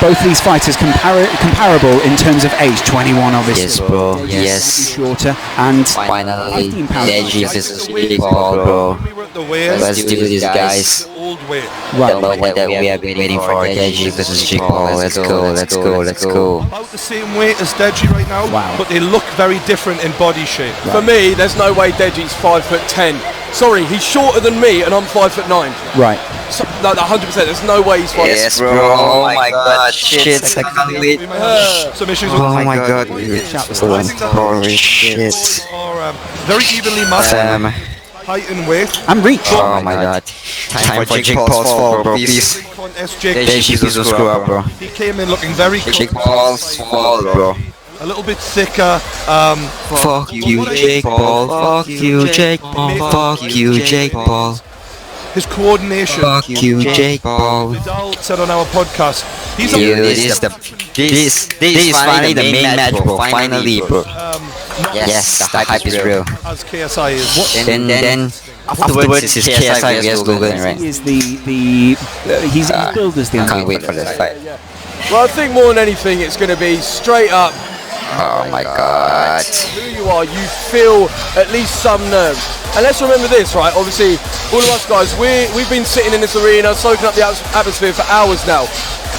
both these fighters comparable in terms of age. 21, obviously. Yes, bro. Yes. Shorter and Finally, 15 pounds. deji versus Jake Paul, bro. Let's do this, guys. Right. The weight that we have been waiting for, deji versus Jake Paul. Let's go, let's go, let's go. About the same weight as Deji right now, Wow. but they look very different in body shape. Right. For me, there's no way Deji's 5'10". Sorry, he's shorter than me, and I'm 5'9". Right. So, no, 100%. There's no way he's 5'10". Yes, bro. Oh my god, shit. I can't wait. We might have some issues with Oh my god. Holy shit. are very evenly matched. Height and weight. And reach. Oh my god. Time for Jake Paul's fall, bro. Please. Deji versus screw up, bro. He came in looking very Jake Paul's fall, bro. a little bit thicker. Fuck you, Jake Paul. Fuck you, Jake Paul. Fuck you, Jake Paul. His coordination. Fuck you, Jake Paul. Vidal said on our podcast, he's Dude, this is finally the main match, bro. Finally, bro. Yes, the hype is real. as KSI is. Then afterwards is KSI vs Logan, right? He is he's billed as the I can't underdog. wait for this fight. Well, I think more than anything, it's going to be straight up. Oh my god. Who you are, you feel at least some nerves. And let's remember this, right? Obviously, all of us guys, we've been sitting in this arena, soaking up the atmosphere for hours now.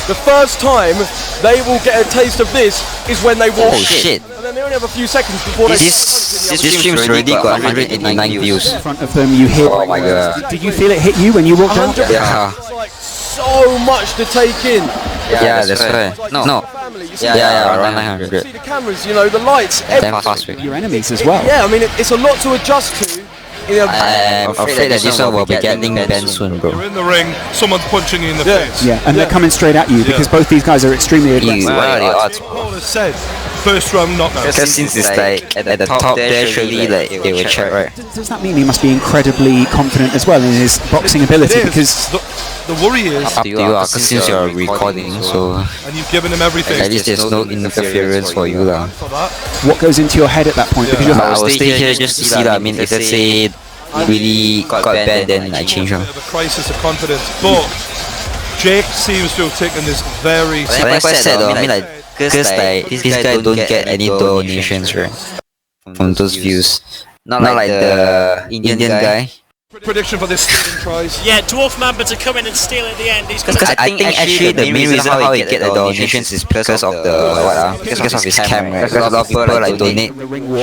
The first time they will get a taste of this is when they walk Oh in. shit. And then they only have a few seconds before they... This stream's already got 189 views. In front of them, you hear. Oh my god. Did you feel it hit you when you walked out? 100%. Yeah. It's like so much to take in. Yeah, that's right. No. Family, you see Yeah, around You 900. see the cameras, you know, the lights, Then everything. fast week. Your enemies as well. Yeah, I mean, it's a lot to adjust to. You know, I'm afraid that this one will be getting banned soon, bro. You're in the ring, someone's punching you in the Yeah. face. Yeah, and they're coming straight at you because both these guys are extremely aggressive. What are the odds? Paul has said, first round knockout. Because since it's like at the top there, surely like they will check, right? Does that mean he must be incredibly confident as well in his boxing ability? It Because is. The worry is, Up to you, because since you're recording, so and you've given him everything at least there's no interference for you, lah. for that. what goes into your head at that point? Because you're I will stay here just to see that. I mean, if let's say really got bad, then I change them. Bit of a crisis of confidence, but Jake seems to have taken this very. But like I said, though, I mean, like, because like this guy don't get any donations, right? From those views, not like the Indian guy. Prediction for this Stephen tries. Yeah, Dwarf Mamba to come in and steal at the end. He's got Because I think actually the main reason how he get the donations is because of the because of his camera. Because a lot of people like donate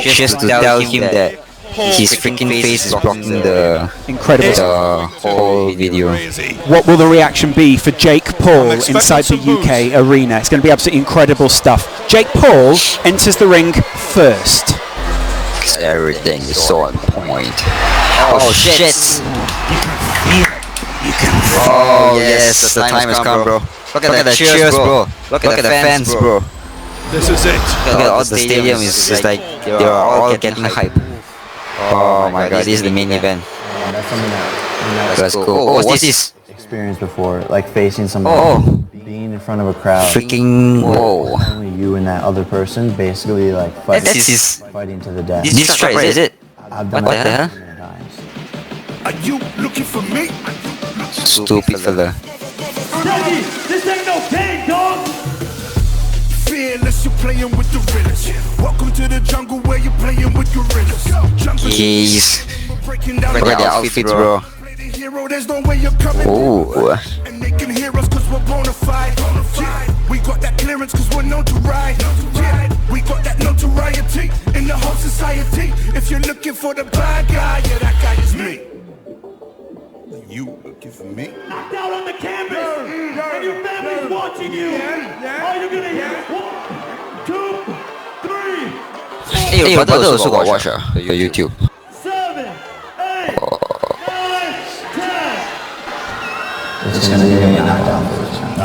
just to tell him that his freaking face is blocking the whole video. Crazy. what will the reaction be for Jake Paul I'm expecting inside the some UK arena? It's going to be absolutely incredible stuff. Jake Paul enters the ring first. Everything is so on point. Oh shit! Oh yes, the time has come, bro. Look at the cheers, bro. Look at the fans, bro. This is it. Look at all the stadium is just like they're all getting hype. Oh my god, this is the main event. That's something that Let's go. Oh, what's this? experienced before, like facing somebody, being in front of a crowd, Freaking whoa! only you and that other person, basically like fighting to the death. This strike, is it? I've done What it the hell? many times. Are you looking for me? Stupid fella. This ain't no game, dog! Fearless, you're playing with the realest. Welcome to the jungle where you're playing with gorillas. Jeez. Breaking down Look at their outfits, bro. Play the hero, there's no way you're coming. Oh. And they can hear us cause we're bona fide. Yeah. We got that clearance cause we're known to ride. Yeah. We got that notoriety in the whole society. If you're looking for the bad guy, yeah, that guy is me. You looking for me? Knocked out on the canvas! And your family's watching you! Are you gonna hear? 1, 2, 3, Hey, your brother also got watch the YouTube. 7, 8, 9, 10. It's just gonna give me a knockdown for this time.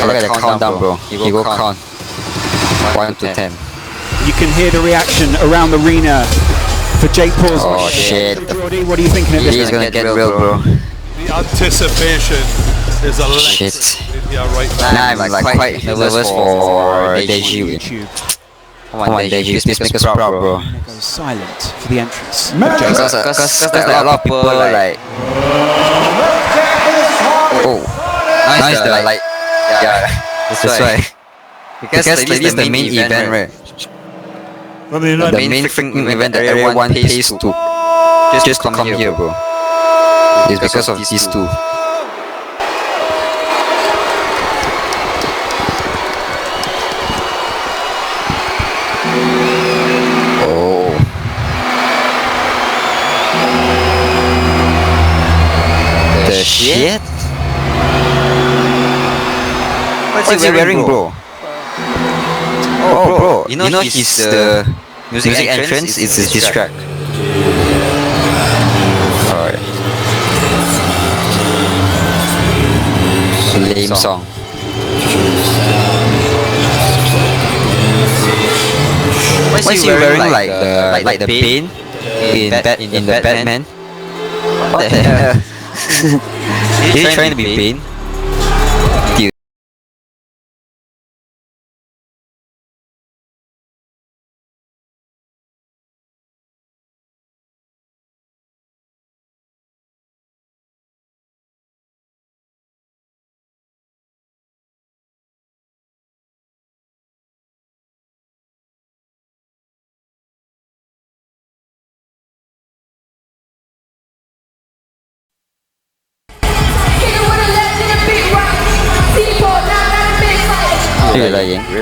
Look at the countdown, bro. You go count 1 to 10. You can hear the reaction around the arena for Jake Paul's. Oh shit! Brody, what are you thinking of He's this? gonna get real, bro. The anticipation is electric. Shit. Yeah, right now. Nah, I'm like quite nervous for Deji. Come on, Deji, please make us proud, bro. Goes silent for the entrance. Because like, a lot of people like. Oh, nice. Like That's why. Because like, this is the main event, right? I mean, The main freaking event that everyone pays to just to come here, bro. It's because of these two. Oh. The shit? What's he wearing, bro? Oh, bro. You know he's the music entrance is his track. Alright. Lame song. Why is he wearing like the paint in the Batman? What the hell? Is he trying to be Bane? Dude.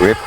Rip.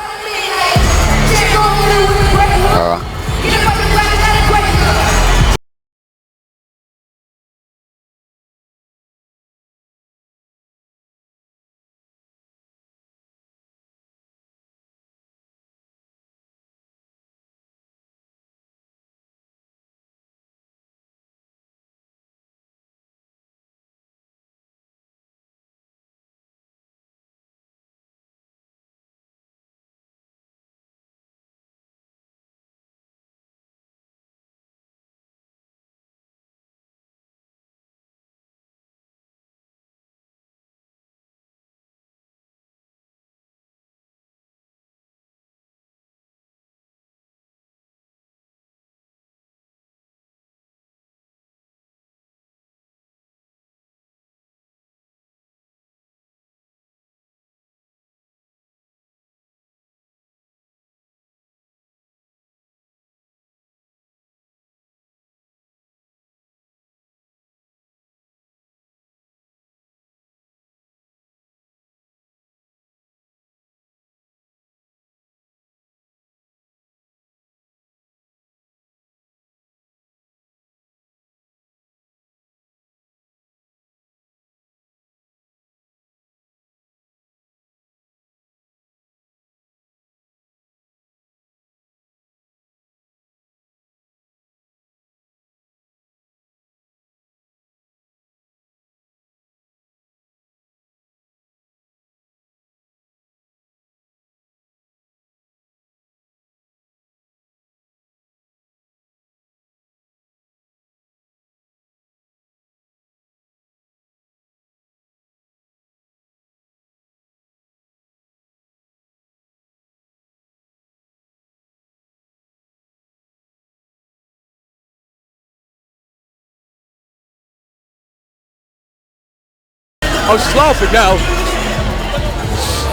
I was just laughing now.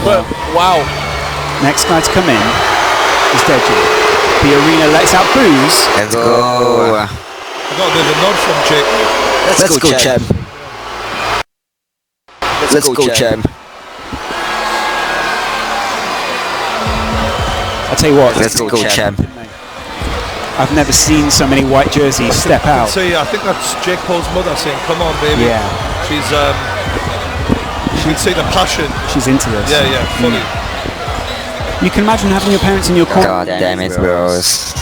But wow. Next guy to come in is Deji. The arena lets out boos. Let's go. I got a bit of a nod from Jake. Let's go, champ. Let's go, champ. I'll tell you what. Let's go, champ. I've never seen so many white jerseys step out. See, I think that's Jake Paul's mother saying, "Come on, baby." Yeah. She's you can see the passion. She's into this. Yeah, fully. You can imagine having your parents in your corner. God damn it, bros.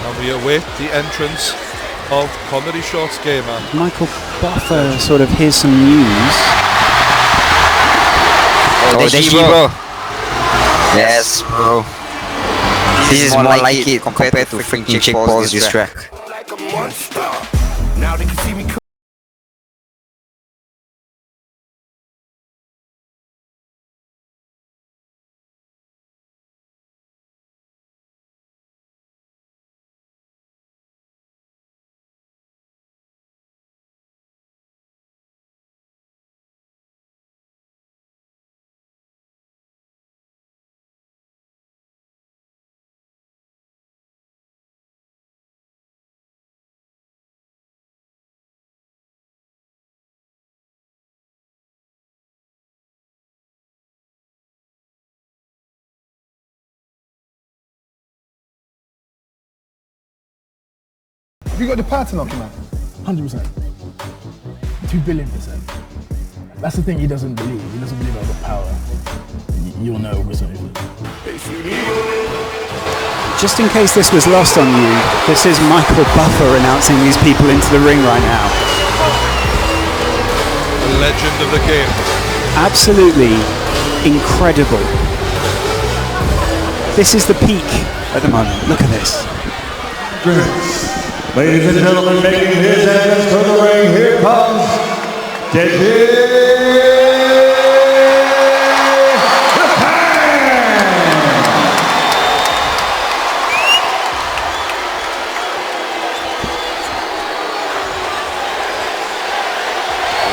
And we await the entrance of Comedy Shorts Gamer. Michael Buffer sort of hears some news. Oh, deji, bro. Yes, bro. This is more like it compared to freaking Jake Paul's diss track. Now they can see me Have you got the power to knock him out? 100%. 2 billion%. That's the thing he doesn't believe. He doesn't believe I've got power. You'll know with something. Just in case this was lost on you, this is Michael Buffer announcing these people into the ring right now. The legend of the game. Absolutely incredible. This is the peak at the moment. Look at this. Ladies and gentlemen, making his entrance to the ring, here comes deji.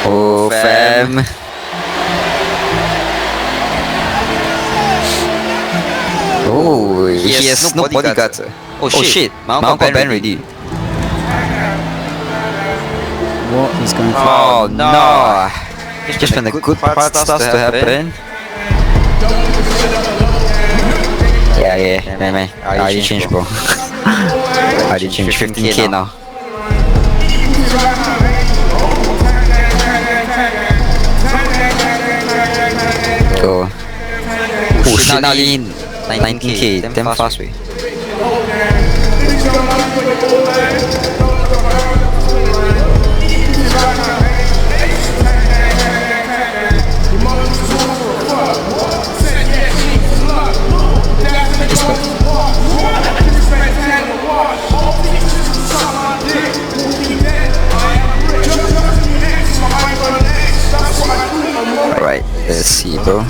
Oh, fam. Oh, he has no bodyguards. Oh shit, Mount got banned already. What is going on? Oh no! Just when the good part starts to happen. Yeah, man. I already changed, bro. I already changed 15k now. Go. Oh shit, now in 19k, damn fast way. Alright, let's see, bro.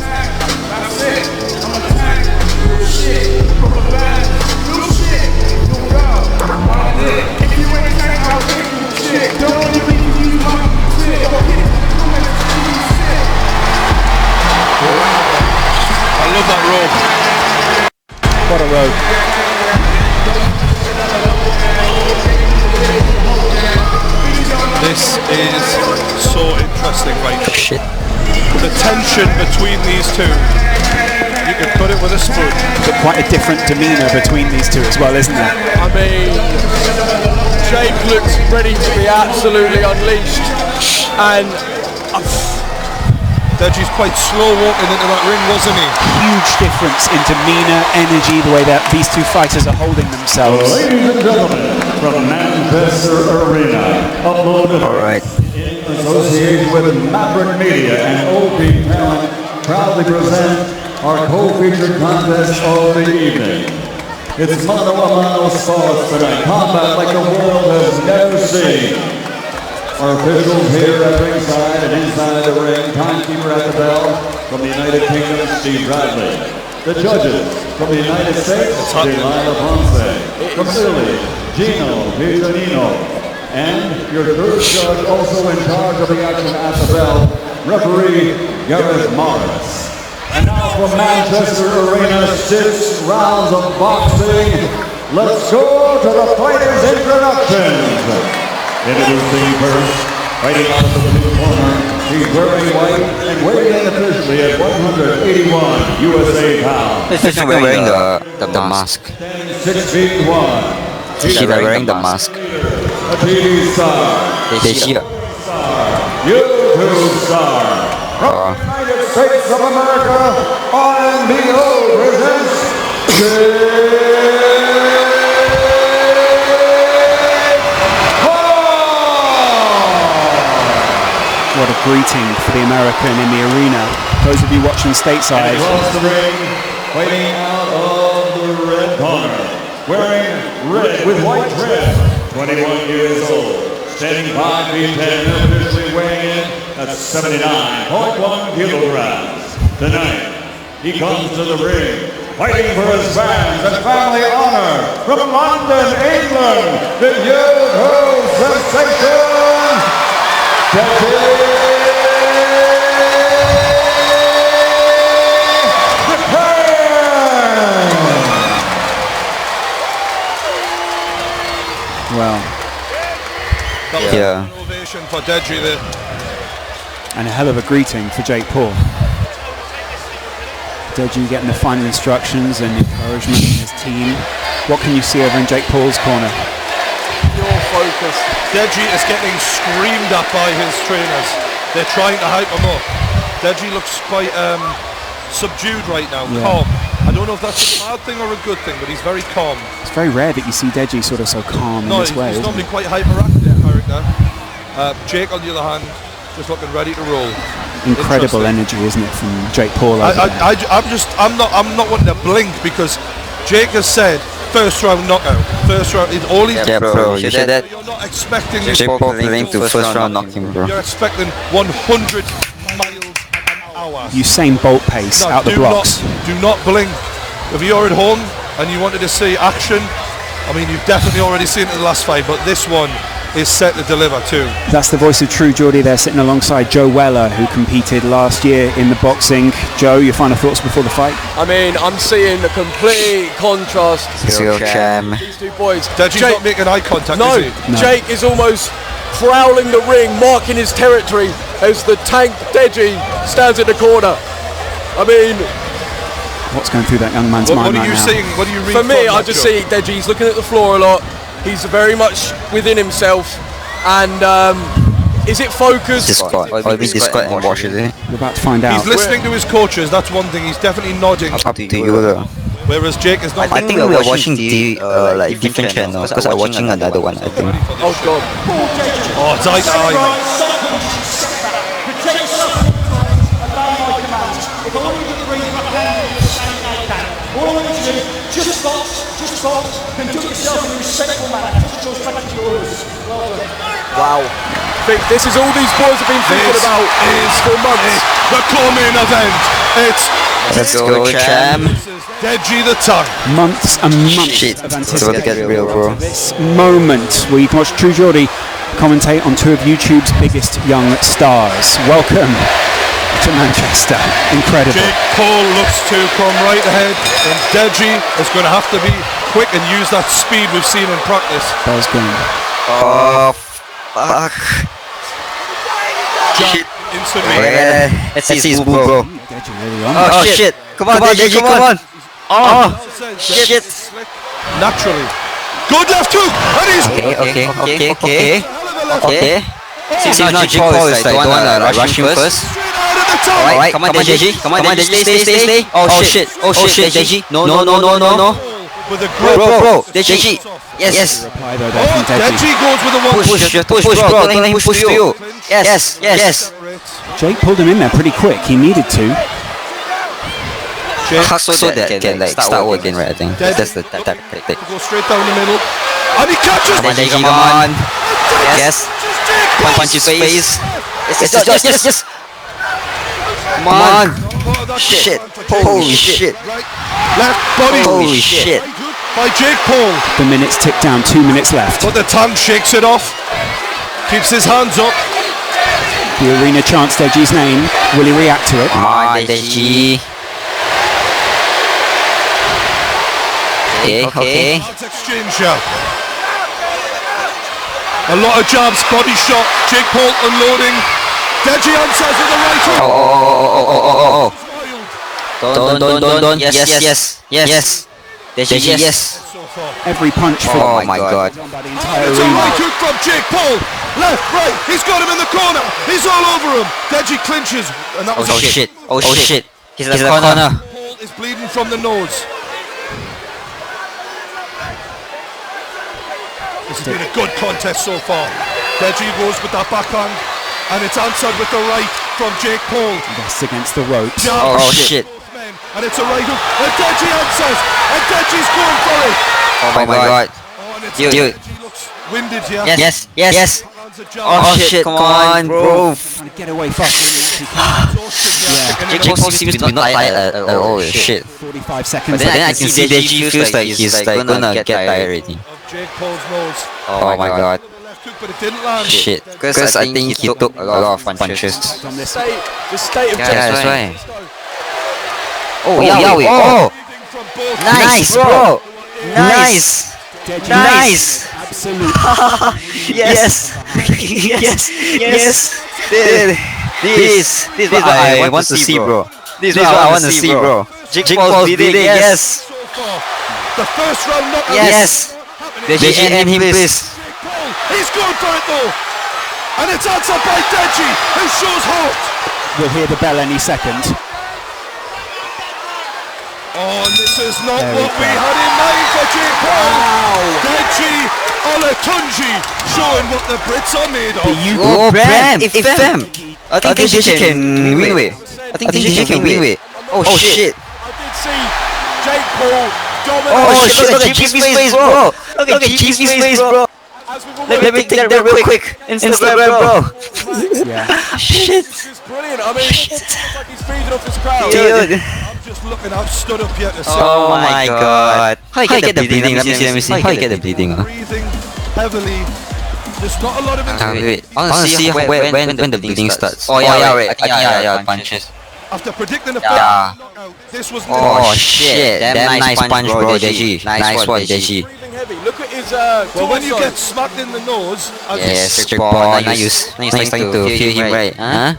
I love that rope. What a rope. This is so interesting right now. Shit. The tension between these two. You could put it with a spoon. But quite a different demeanour between these two as well, isn't there? I mean, Jake looks ready to be absolutely unleashed. And Deji's quite slow walking into that ring, wasn't he? Huge difference in demeanour, energy, the way that these two fighters are holding themselves. Ladies and gentlemen, from Manchester Arena, uploaded in association with Maverick Media and OP Talent, proudly present our co-featured contest of the evening. It's mano a mano sports tonight, combat like the world has never seen. Our officials here at ringside and inside the ring, timekeeper at the bell from the United Kingdom, Steve Bradley. The judges from the United States, Delilah Ponce. From Italy, Gino Pizzanino. And your third judge, also in charge of the action at the bell, referee Gareth Morris. And now from Manchester Arena, 6 rounds of boxing. Let's go to the fighters' introductions. Introducing first, fighting out of the blue corner, he's wearing white and weighing in officially at 181 USA pounds. He's wearing the mask. 6 feet 1. He's wearing the mask. A TV star. Deji. YouTube star. From the United States of America, RNBO presents What a greeting for the American in the arena. Those of you watching stateside. Across the ring, fighting out of the red corner, wearing red with white trim, 21 years old, standing 5 feet 10, officially weighing in at 79.1 kilograms. Tonight, he comes to the ring, fighting for his fans and family honor from London, England, the youth sensation, Well, An ovation for Deji there. And a hell of a greeting for Jake Paul. Deji getting the final instructions and encouragement from his team. What can you see over in Jake Paul's corner? pure focus Marcus. Deji is getting screamed at by his trainers. They're trying to hype him up. Deji looks quite subdued right now, calm. I don't know if that's a bad thing or a good thing, but he's very calm. It's very rare that you see Deji sort of so calm in this way. He's Isn't normally he? quite hyperactive character. Jake, on the other hand, just looking ready to roll. Incredible energy, isn't it, from Jake Paul? I'm not wanting to blink because Jake has said first round knockout. First round is all he's. Yeah, bro. You said that. You're not expecting Jake Paul playing to first round knocking, bro. You're expecting 100 miles an hour. Usain Bolt pace out the blocks. Do not blink. If you're at home and you wanted to see action, I mean, you've definitely already seen it in the last fight, but this one is set to deliver too. That's the voice of True Geordie there, sitting alongside Joe Weller, who competed last year in the boxing. Joe, your final thoughts before the fight? I mean, I'm seeing the complete contrast. These two boys. Deji's not making eye contact, no, is he? No. Jake is almost prowling the ring, marking his territory as the tank Deji stands in the corner. I mean, what's going through that young man's what mind are right you now? seeing? What do you read? for me, from I that, just Joe? see Deji. He's looking at the floor a lot. He's very much within himself. And is it focused? Discord. Or be Discord and watch it. We're about to find out. He's listening to his coaches. That's one thing. He's definitely nodding. Up to you, though. Whereas Jake is not. I think we are watching like different channels because I'm watching another one. I think. Oh God! Oh, it's eye to eye. Wow! This is all these boys have been thinking This about is for months. the co-main event. It's Let's go, champ. Deji the Tongue. Months and months Shit. of It's about to get anticipation real, bro. for this moment where you can watch True Geordie commentate on two of YouTube's biggest young stars. Welcome to Manchester. Incredible. Jake Paul looks to come right ahead, and Deji is going to have to be quick and use that speed we've seen in practice. Bell's gone. Oh, fuck. Jab instantly. Let's see his move, bro. Deji really on. Oh, shit. Come on, Deji, come on. Oh, shit. Naturally. Good left hook, and he's Okay. See, now Jake Paul is like the one rush him first. out of the top. Alright, come on, Deji. Come on, Deji, stay. Oh shit, Deji. No. With a grip. Bro, Deji. Yes. Reply though there from Deji. Deji goes with a one Push, bro. Don't let him push to you. Yes. Jake pulled him in there pretty quick. He needed to. Jake So that can like start working, right? I think that's the tactic. go straight down the middle, and he catches. Come on, Deji, come on. Yes. Punch his face. Yes. Come on. Shit. Holy shit. Right. Left body. Holy shit. Right hook by Jake Paul, The minutes tick down. 2 minutes left. but the tongue shakes it off. Keeps his hands up. The arena chants Deji's name. Will he react to it? Come on, Deji. Okay. Let's exchange here. A lot of jabs, body shot. Jake Paul unloading. Deji answers with a right hook. Oh. Wild Don't. Yes. Deji, yes. so far. Every punch for Oh my god. by the entire It's a arena. right hook from Jake Paul. Left, right. He's got him in the corner. He's all over him. Deji clinches, and that was Oh shit. He's in the corner. Paul is bleeding from the nose. This has been a good contest so far. Deji goes with that backhand, and it's answered with the right from Jake Paul. That's against the ropes. Jab, Oh shit. both men, and it's a right hook. And Deji answers, and Deji's going for it. Oh my god. Oh, and it's Dude. Deji looks winded here. Yes. Lands a jab. Oh shit, come on, bro. Trying to get away faster than he can. Exhausted here. Jake Paul seems to be not tired at all. Shit. 45 But seconds then I left. can see Deji feels like he's like gonna get tired already. Of Jake Paul's nose. Oh my god. The left hook, but it didn't land. Shit. Because I think he took a lot of punches. On this The state of Yeah, Jake. that's right. Oh, Oh, Yowie. Oh, Bleeding from both. nice, bro. Nice. Deji. Nice. Absolute. Yes. This is what I want to see, bro. This is what I want to see, bro. Jake Paul's bleeding, yes. So far, the first round knockout. Yes. happening. Deji and him, please. Paul He's going for it though. And it's answered by Deji, who shows heart. We'll hear the bell any second. Oh, this is not what we had in mind for Jake Paul. Wow. Deji Olatunji showing what the Brits are made of. Oh, Bram! I think Deji can win weight. I think Deji can win weight. Oh shit! I did see Jake Paul dominate. Oh shit! Look at Jimmy's face, bro! Look at Jimmy's face, bro! Let me take that real quick. Instagram, bro. Yeah. Shit. This is brilliant. I mean, it looks like he's feeding off his crowd. Dude. I'm just looking, I've stood up here to see. Oh my god. How you get the bleeding? Let me see. How you get the bleeding? Breathing heavily. There's not a lot of Wait. I want to see when the bleeding starts. Oh yeah, wait. I think yeah, punches. After predicting the Yeah. knockout, this was Oh shit. Damn nice punch, bro, Deji. Nice one, Deji. Breathing heavy. Look at his well, when you torso. get smacked in the nose, Yes, bro. Now you starting to feel him right, huh?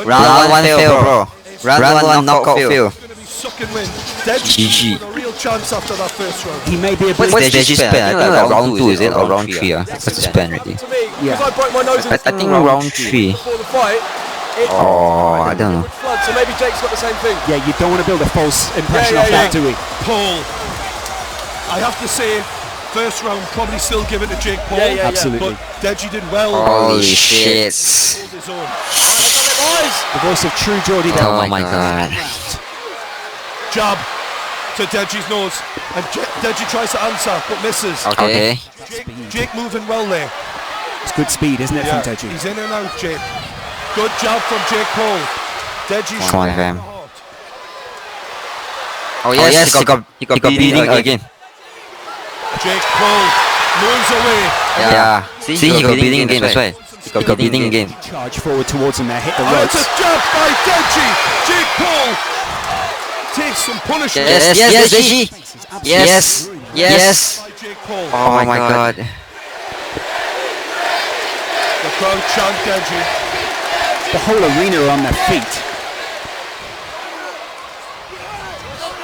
Round 1 fail, bro. Round 1 knockout fail. it's going to be sucking wind. Deji GG. with a real chance after that first round. He may be a bit. What's Deji's span? I think like round 2 is it or round 3? What's the span already? To me, Yeah. because I broke my nose I think round 3. before the fight. Oh, I don't know. Flood, so maybe Jake's got the same thing. Yeah, you don't want to build a false impression Yeah, off yeah, that, do we? Paul, I have to say, first round probably still give it to Jake Paul. Yeah. Absolutely. But Deji did well. Holy shit. Hold his own. The voice of true Geordie there. Oh my god. Jab to Deji's nose, and Deji tries to answer but misses. Okay. Jake moving well there. It's good speed, isn't it, Yeah, from Deji? he's in and out, Jake. Good job from Jake Paul. Deji Come on, showing fam. heart. Oh yes, he got bleeding again. Jake Paul moves away. Yeah. See, he got bleeding again, that's why. He got bleeding again. Charge forward towards him there, hit the And it's ropes. a jab by Deji. Jake Paul takes some punishment Yes, Deji. Yes. by Jake Paul. Oh my god. The crowd chant Deji. The whole arena are on their feet.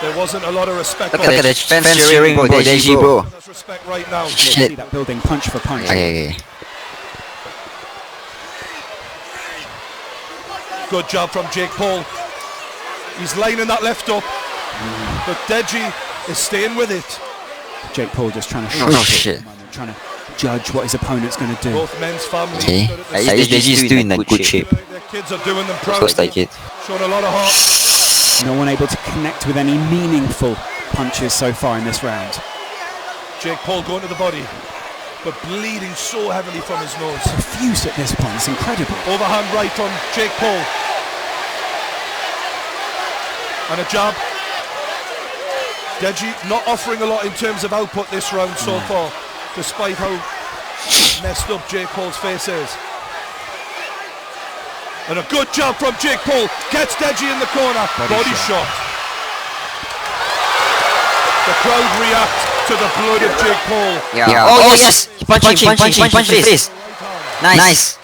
There wasn't a lot of respect. Look at the fans cheering for Deji, bro. There's respect right now. See Shit. that building punch for punch. Okay. Good job from Jake Paul. He's lining that left up, but Deji is staying with it. Jake Paul just trying to Oh shush shit. it, trying to judge what his opponent's going to do. Both men's families. Okay. stood at the At least Deji's still in like good shape. Their kids are doing them proud. Looks like it. Showing a lot of heart. No one able to connect with any meaningful punches so far in this round. Jake Paul going to the body, but bleeding so heavily from his nose. Profuse at this point, it's incredible. Overhand right from Jake Paul. And a jab. Deji not offering a lot in terms of output this round so far, despite how messed up Jake Paul's face is. And a good jab from Jake Paul. Gets Deji in the corner. Body shot. The crowd react to the blood of Jake Paul. Yeah. Oh yes. Punch him, face. Nice.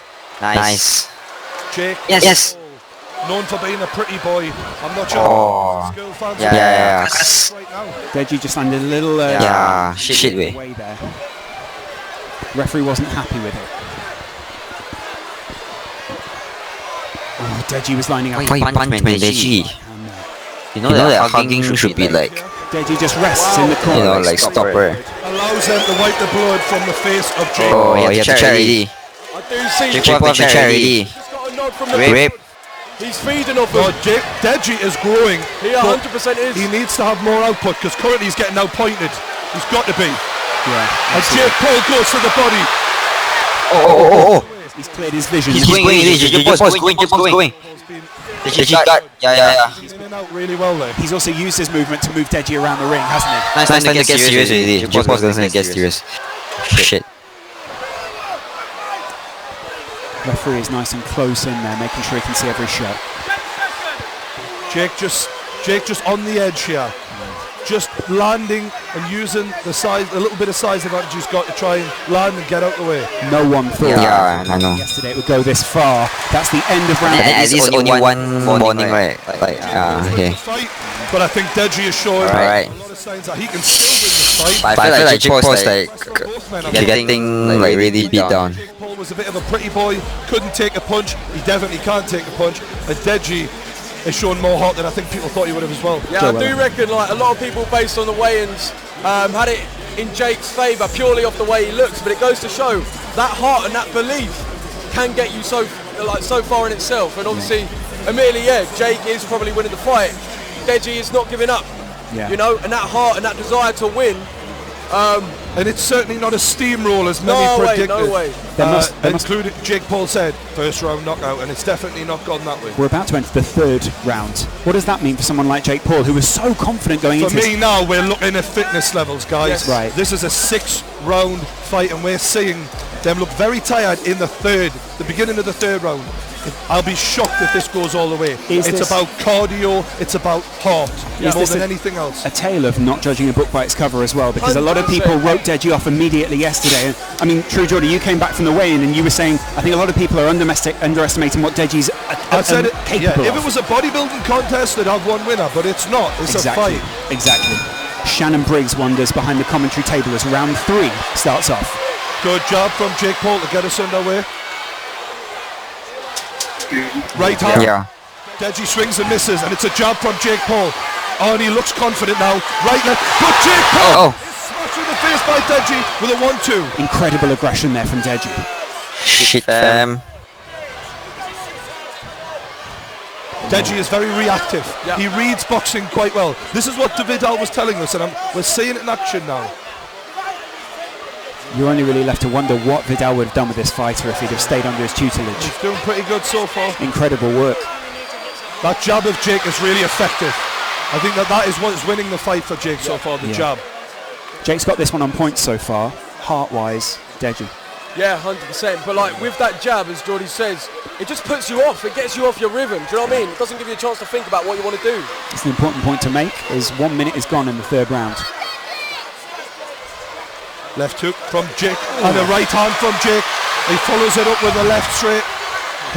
Jake Yes. Paul, known for being a pretty boy. I'm not sure Oh. his girl fans Yeah. right now. Deji just landed a little Yeah. Shit way. away there. Referee wasn't happy with it. Oh, Deji was lining up. Why punch when Deji? And, You know that hugging should be like, Deji just rests in the corner. you know, like stop her. Allows them to wipe the blood from the face of Jake. Oh, you have to charity. I do see Jake Paul have to charity. He's got a nod from the Rip. He's feeding off No, him. Deji is growing. He but 100% is. He needs to have more output because currently he's getting outpointed. He's got to be. Yeah, And Jake Paul goes to the body. Oh. he's cleared his vision. He's going. Jake Paul's going. Deji got. Yeah. He's in and out really well there. He's also used his movement to move Deji around the ring, hasn't he? Nice time to get serious already. Jake Paul's gonna get serious. Shit. Referee is nice and close in there, making sure he can see every shot. Jake just on the edge here. just landing and using the size, a little bit of size advantage he's got to try and land and get out the way. No one thought I know. yesterday it would go this far. That's the end of round. At least only one warning, right? Okay. But I think Deji is showing Alright. a lot of signs that he can still win this fight. But I feel like Jake Paul's getting like really beat down. Jake Paul was a bit of a pretty boy, couldn't take a punch. He definitely can't take a punch. And Deji has shown more heart than I think people thought he would have as well. Yeah, I do reckon like a lot of people based on the weigh-ins had it in Jake's favour purely off the way he looks, but it goes to show that heart and that belief can get you so far in itself. And obviously, admittedly, Jake is probably winning the fight. Deji is not giving up, you know, and that heart and that desire to win. And it's certainly not a steamroll as many predicted. No way. Including Jake Paul said, first round knockout, and it's definitely not gone that way. We're about to enter the third round. What does that mean for someone like Jake Paul, who was so confident going into this? For me now, we're looking at fitness levels, guys. Yes. Right. This is a 6-round fight, and we're seeing them look very tired in the beginning of the third round. I'll be shocked if this goes all the way. It's about cardio, it's about heart, more than anything else. A tale of not judging a book by its cover as well, because a lot of people wrote Deji off immediately yesterday. I mean, True Jordy, you came back from the weigh-in and you were saying, I think a lot of people are underestimating what Deji's capable if it was a bodybuilding contest, they'd have one winner, but it's not. It's a fight. Exactly. Shannon Briggs wanders behind the commentary table as round 3 starts off. Good job from Jake Paul to get us underway. Right hand. Yeah. Deji swings and misses, and it's a jab from Jake Paul. Oh, and he looks confident now. Right left. But Jake Paul is smashed in the face by Deji with a 1-2. Incredible aggression there from Deji. Shit. Deji is very reactive. Yeah. He reads boxing quite well. This is what Vidal was telling us, and we're seeing it in action now. You're only really left to wonder what Vidal would have done with this fighter if he'd have stayed under his tutelage. He's doing pretty good so far. Incredible work. That jab of Jake is really effective. I think that is what's winning the fight for Jake so far, the jab. Jake's got this one on points so far, heart-wise, Deji. Yeah, 100%. But like with that jab, as Jordy says, it just puts you off. It gets you off your rhythm. Do you know what I mean? It doesn't give you a chance to think about what you want to do. It's an important point to make, as 1 minute is gone in the third round. Left hook from Jake and a right hand from Jake. He follows it up with a left straight.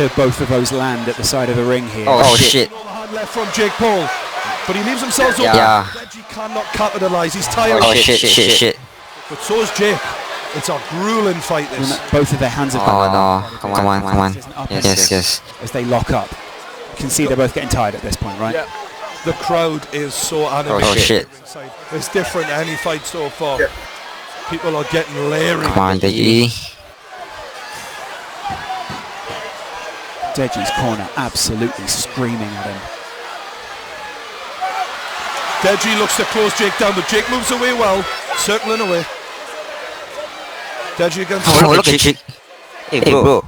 Heard both of those land at the side of the ring here. Oh shit. Hand left from Jake Paul. But he leaves himself open. Deji cannot capitalise. He's tired. Oh shit. But so is Jake. It's a grueling fight this. Both of their hands have gone. Oh no. Come on. Yes. As they lock up. You can see they're both getting tired at this point, right? Yeah. The crowd is so animated. Oh shit. It's different to any fight so far. People are getting leery. Come on, Deji. Deji's corner absolutely screaming at him. Deji looks to close Jake down, but Jake moves away well, circling away. Deji against look at Jake. Hey bro.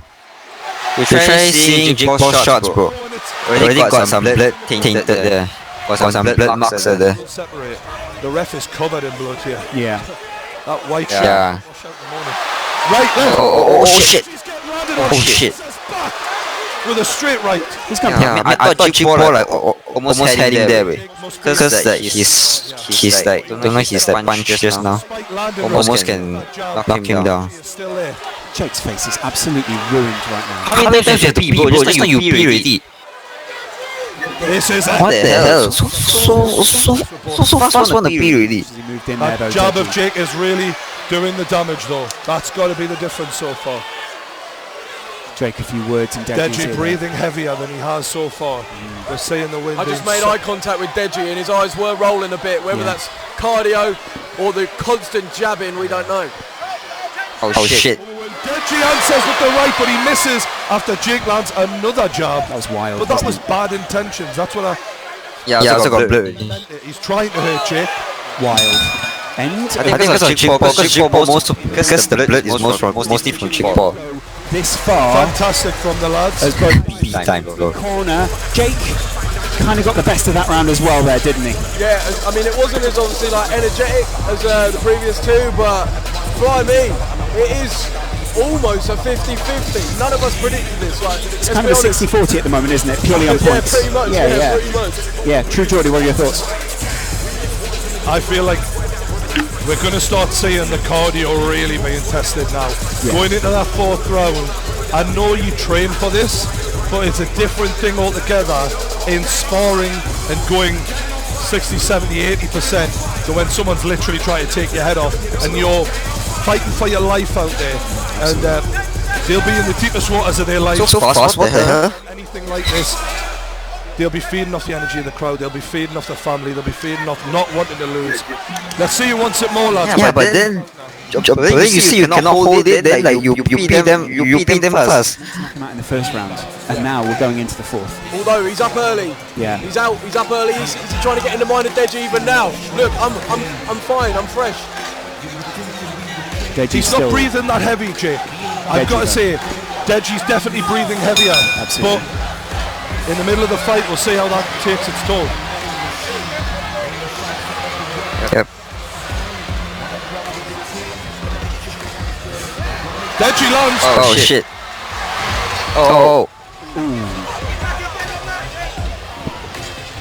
You try seeing Jake Paul's shots, bro. Already got some blood tainted there. Got some blood marks there. The ref is covered in blood here. Yeah. That white shot. Yeah. Right left. Oh shit. Oh shit. With a straight right. He's gonna I thought Jake Paul like almost had him there, because like he's like don't know he's like punch just now. Almost can knock him down. Jake's face is absolutely ruined right now. How many times you have to pee, bro? Just now you pee already. This is what the hell? So fast want to pee already. That jab of Jake is really doing the damage though. That's got to be the difference so far. Drake, a few words and Deji breathing heavier than he has so far. They're saying the wind. I just made eye contact with Deji and his eyes were rolling a bit. Whether that's cardio or the constant jabbing, we don't know. Oh shit. Deji answers with the right, but he misses after Jake lands another jab. That was wild. But that was bad intentions. That's what I... Yeah, I also got blue. He's trying to hurt Jake. Wild. And I think that's Jake Paul, because the blood is mostly from Jake Paul. This far, fantastic from the lads. As time, corner, Jake kind of got the best of that round as well there, didn't he? Yeah, I mean it wasn't as obviously like energetic as the previous two, but for me, it is almost a 50-50. None of us predicted this. Like, it's kind of a 60-40 at the moment, isn't it? Purely on points. Yeah, pretty much. Yeah. True Jordy, what are your thoughts? I feel like we're going to start seeing the cardio really being tested now. Yeah. Going into that 4th round, I know you train for this, but it's a different thing altogether in sparring and going 60, 70, 80% to when someone's literally trying to take your head off and you're fighting for your life out there. And they'll be in the deepest waters of their lives. So fast, what the hell? Anything like this, they'll be feeding off the energy of the crowd, they'll be feeding off the family, they'll be feeding off not wanting to lose. Let's see who wants it more, lads. Yeah, but then you see you cannot hold it, then like you beat them first. Knock him out in the 1st round, and now we're going into the 4th. Although he's up early. Yeah. He's up early. He's trying to get in the mind of Deji even now. Look, I'm fine. I'm fresh. He's not breathing that heavy, Jake. I've got to say, Deji's definitely breathing heavier. Absolutely. But in the middle of the fight, we'll see how that takes its toll. Yep. Deji lands. Oh shit. Oh.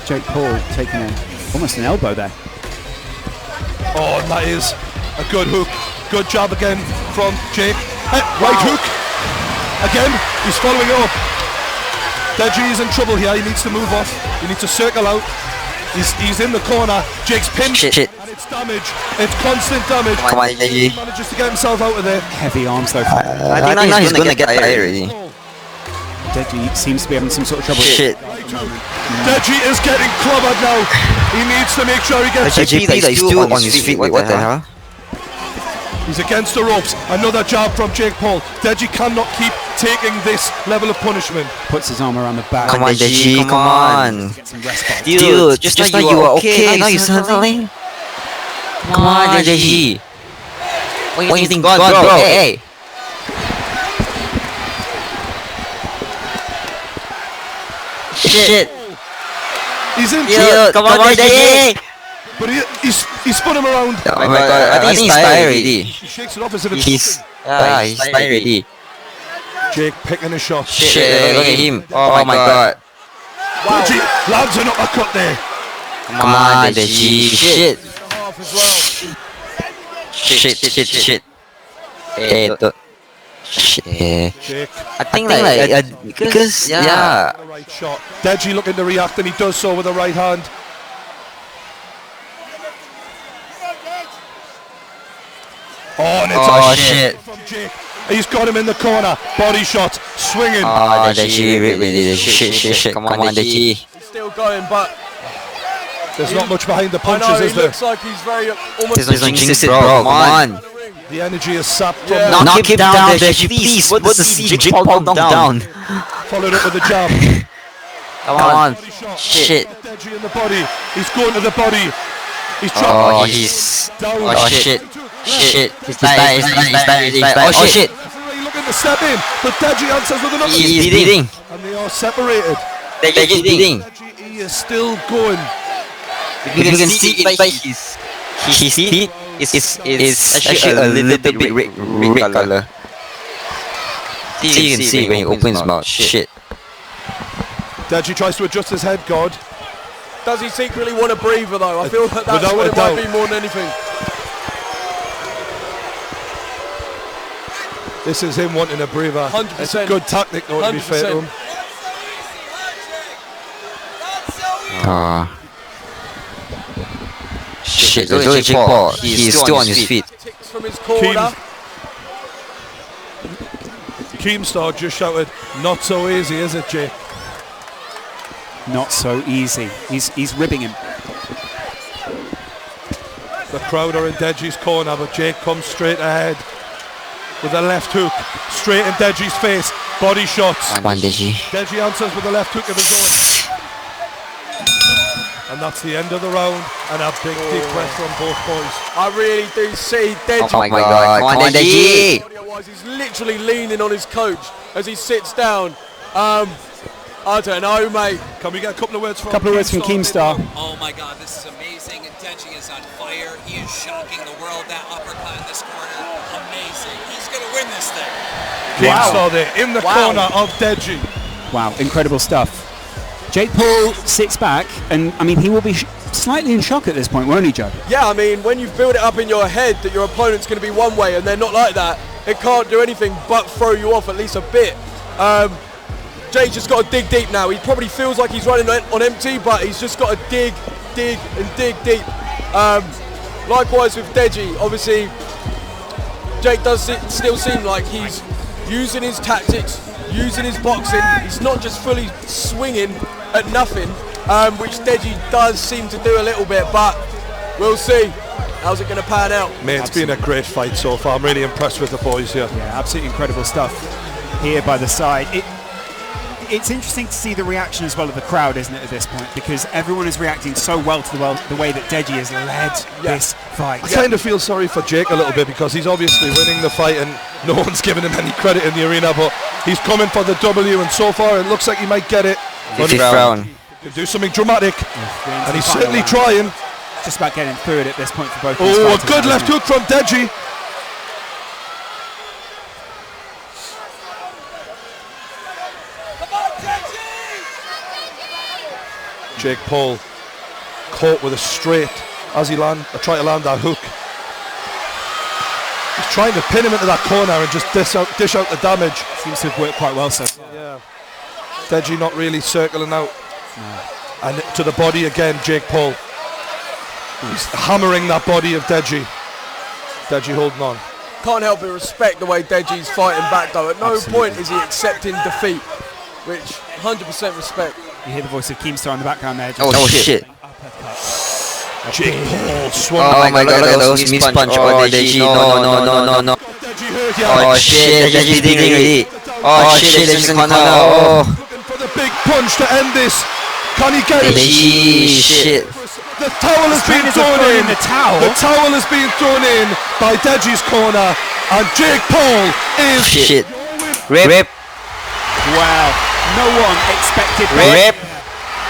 Jake Paul taking almost an elbow there. Oh, and that is a good hook. Good job again from Jake. Right hook. Again, he's following it up. Deji is in trouble here. He needs to move off. He needs to circle out. He's in the corner. Jake's pinned. Shit. And it's damage. It's constant damage. Come on, Deji. He manages to get himself out of there. Heavy arms though. I think now he's gonna get tired already. Deji seems to be having some sort of trouble. Shit. Deji is getting clobbered now. He needs to make sure he gets Deji is still on his feet. What the hell? He's against the ropes. Another jab from Jake Paul. Deji cannot keep taking this level of punishment. Puts his arm around the back. Come on, Deji, come on. Dude, just like you were okay, now you're suddenly. Come on, Deji. What do you think, God, bro? Hey. Shit. He's in. Come on, Deji. But he spun him around. Oh my god, I think he's tired already. He shakes it off as if it's he's tired already. Jake picking a shot. Shit, look at him. Oh my god. Wow. Deji lands an uppercut there. Come on, Deji. Shit. Shit. Hey, shit. Jake. I think like because yeah. The right shot. Deji looking to react and he does so with the right hand. Oh, and it's a shit from Jake. He's got him in the corner. Body shot, swinging. Oh, Deji, really, shit. Come on, Deji. He's still going, but there's not much behind the punches, is there? Looks like he's very almost. There's no jinx it, bro. Come on. The energy is sapped from Knock him down, Deji, please. What does he Jake Paul down? Followed up with a jab. Come on. Shit. Deji in the body. He's going to the body. He's dropped. Oh, he's down. Oh shit. He's died. Oh shit. Looking to step in, but Deji answers with another. He's bleeding. And they are separated. Deji's bleeding. Deji is still going. You can see it by his feet. It's actually a little bit red color. You can see when he opens his mouth. Shit. Deji tries to adjust his head guard. Does he secretly want a breather though? I feel that that's what it might be more than anything. This is him wanting a breather. 100%. It's a good tactic though, to be fair to him. Shit, there's Jake Paul. He's still on his feet. From his corner. Keemstar just shouted, "Not so easy, is it, Jake?" Not so easy. He's ribbing him. The crowd are in Deji's corner, but Jake comes straight ahead with a left hook, straight in Deji's face. Body shots. Come on, Deji. Deji answers with a left hook of his own. And that's the end of the round, and a big deep breath from both boys. I really do see Deji. Oh my god, come on, Deji. He's literally leaning on his coach as he sits down. I don't know, mate. Can we get a couple of words from Keemstar? Oh my god, this is amazing. Deji is on fire. He is shocking the world. That uppercut in this corner, amazing. He's going to win this thing. Keemstar there in the corner of Deji. Wow, incredible stuff. Jake Paul sits back, and I mean, he will be slightly in shock at this point, weren't he, Joe? Yeah, I mean, when you've built it up in your head that your opponent's going to be one way and they're not like that, it can't do anything but throw you off at least a bit. Jay's just got to dig deep now. He probably feels like he's running on empty, but he's just got to dig deep. Likewise with Deji, obviously, Jake does still seem like he's using his tactics, using his boxing. He's not just fully swinging at nothing, which Deji does seem to do a little bit, but we'll see. How's it going to pan out? Mate, it's been a great fight so far. I'm really impressed with the boys here. Yeah, absolutely incredible stuff here by the side. It's interesting to see the reaction as well of the crowd, isn't it, at this point? Because everyone is reacting so well to the way that Deji has led this fight. I kind of feel sorry for Jake a little bit because he's obviously winning the fight and no one's giving him any credit in the arena, but he's coming for the W, and so far it looks like he might get it. Fifth round. He'll do something dramatic, and he's certainly trying. Just about getting through it at this point for both. Oh, a good left hook from Deji. Jake Paul caught with a straight as he tried to land that hook. He's trying to pin him into that corner and just dish out the damage. Seems to have worked quite well so far. Yeah. Deji not really circling out. No. And to the body again, Jake Paul. He's hammering that body of Deji. Deji holding on. Can't help but respect the way Deji's fighting back though. At no point is he accepting defeat, which 100% respect. You hear the voice of Keemstar in the background there. Oh shit. Jake Paul swung. Oh my god, look at those miss punch. Oh Deji, no. Oh shit, Deji's bleeding already. Oh shit, Deji's in the corner. Oh. Looking for the big punch to end this. Can he get it? Deji, shit. The towel has been thrown in. The towel has been thrown in by Deji's corner, and Jake Paul is shit. Rip. Wow. No one expected Rip.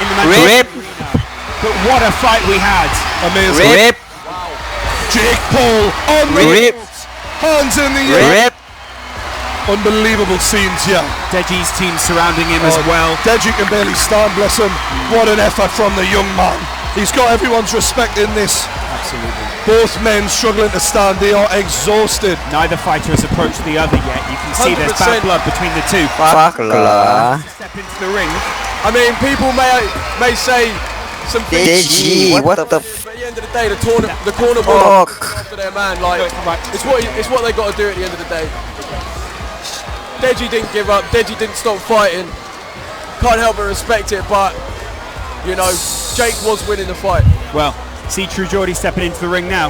In the match. Rip. But what a fight we had. Amazing. Rip. Jake Paul on the Rip. hands in the air. Rip. Unbelievable scenes here. Deji's team surrounding him as well. Deji can barely stand, bless him. What an effort from the young man. He's got everyone's respect in this. Absolutely. Both men struggling to stand. They are exhausted. Neither fighter has approached the other yet. You can see there's bad blood between the two. Fuck la. Step into the ring. I mean, people may say some things. Deji, what the But at the end of the day, the corner will after their man. Like, it's what they got to do at the end of the day. Deji didn't give up. Deji didn't stop fighting. Can't help but respect it, but you know, Jake was winning the fight. Well, see True Geordie stepping into the ring now.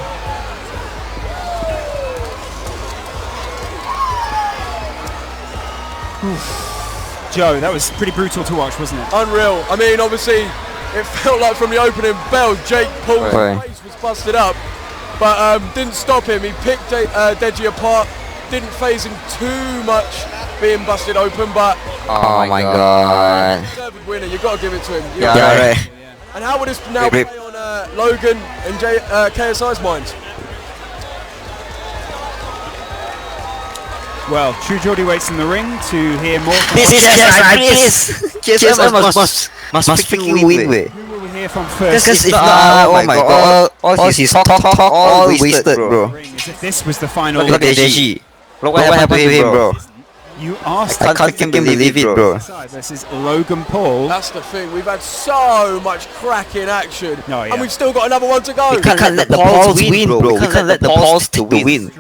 Joe, that was pretty brutal to watch, wasn't it? Unreal. I mean, obviously, it felt like from the opening bell, Jake Paul's face was busted up, but didn't stop him. He picked Deji apart, didn't phase him too much being busted open, but oh my god. Deserved winner, you got to give it to him. Yeah, right. And how would this now play on Logan and KSI's minds? Well, True Geordie waits in the ring to hear more from KSI, please. KSI must freaking win, wait. Who will we hear from first? Because if not, oh my god, all his talk all wasted, bro. As if this was the final. Look at Deji. Look what happened to him, bro. You asked. I can't believe it, bro. Versus Logan Paul. That's the thing. We've had so much cracking action, and we've still got another one to go. We can't let the Pauls win, bro. We can't let the Pauls take the win.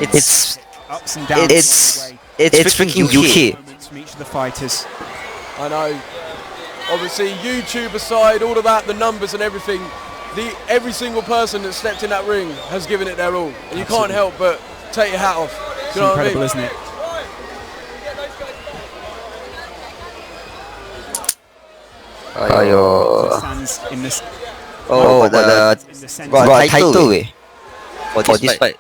It's ups and downs. It's freaking UK. From each of the fighters. I know. Obviously, YouTube aside, all of that, the numbers and everything. Every single person that stepped in that ring has given it their all, and you can't help but take your hat off. It's incredible, isn't it? In this the title for this fight.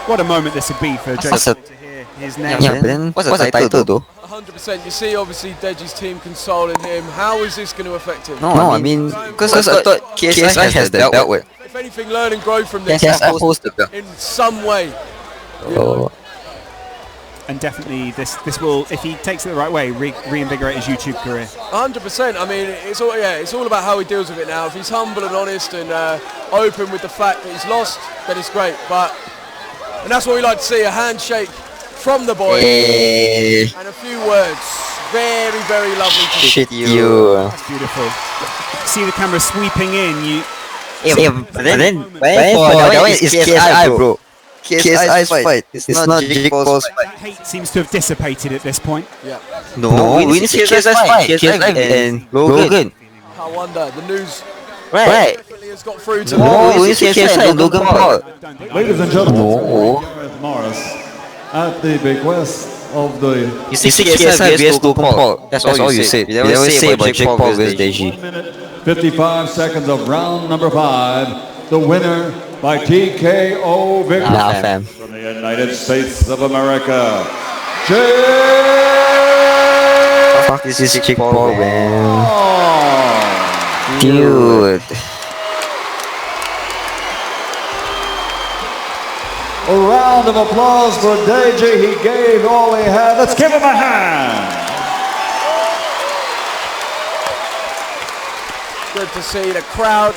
What a moment this would be for Jason to hear his name. Yeah, but then what's the title though? 100%. You see, obviously, Deji's team consoling him. How is this going to affect him? No, I mean, because I thought KSI has the belt with. If anything, learn and grow from this KSI holds the belt in some way. and definitely this will, if he takes it the right way, reinvigorate his YouTube career. 100%. I mean, it's all about how he deals with it now. If he's humble and honest and open with the fact that he's lost, then it's great. And that's what we like to see, a handshake from the boy and a few words. Very, very lovely to see. Shit you. That's beautiful. See the camera sweeping in. But then that one is KSI, bro. KSI's fight. It's not Jake Paul's fight. That hate seems to have dissipated at this point. Yeah. No, we need to see KSI's fight. KSI and Logan. I wonder, the news Right. definitely has got through to No, we need to see KSI and Logan Paul. Ladies and gentlemen, Gareth Morris, at the bequest of the... You see KSI vs Logan Paul. That's all you say. You never say about Jake Paul vs Deji. 1 minute, 55 seconds of round number 5. The winner by TKO victory Nah, fam. from the United States of America, Fuck this is Jake Paul, man. Dude. A round of applause for Deji. He gave all he had. Let's give him a hand. Good to see the crowd.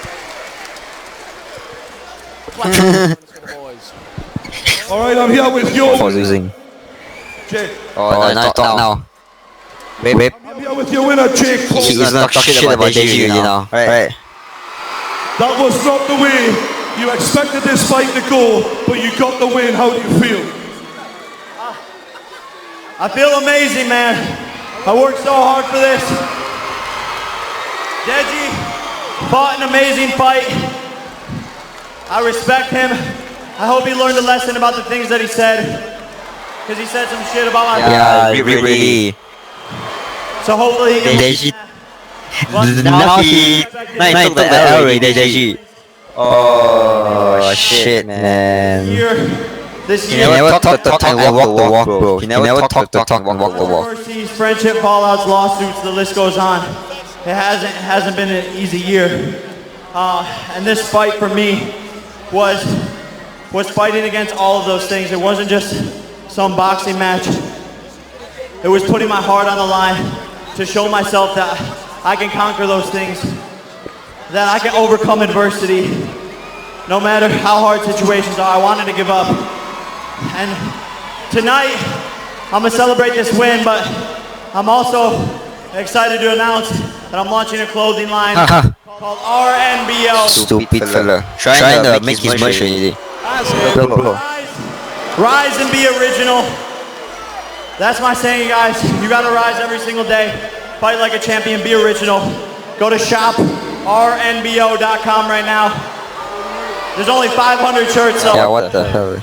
All right, I'm here with you. For losing. Jake. Oh, no, talk now. Wait. I'm here with your winner, Jake Paul. He's not talking shit about Deji, you know. Right. That was not the way you expected this fight to go, but you got the win. How do you feel? I feel amazing, man. I worked so hard for this. Deji fought an amazing fight. I respect him. I hope he learned a lesson about the things that he said, because he said some shit about my Really. So hopefully he can... Deji. Now he took the L already, Deji. Oh shit, man. This He year, never talked the talk and walked the walk, bro. He never talked the talk and walked the walk. overseas friendship fallouts, lawsuits, the list goes on. It hasn't been an easy year. And this fight for me was fighting against all of those things. It wasn't just some boxing match. It was putting my heart on the line to show myself that I can conquer those things, that I can overcome adversity. No matter how hard situations are, I wanted to give up. And tonight, I'm gonna celebrate this win, but I'm also excited to announce that I'm launching a clothing line called RNBO. Stupid fella. Trying to make his merch already. Rise and be original. That's my saying, guys. You gotta rise every single day. Fight like a champion, be original. Go to shoprnbo.com right now. There's only 500 shirts, so... Yeah, what the hell?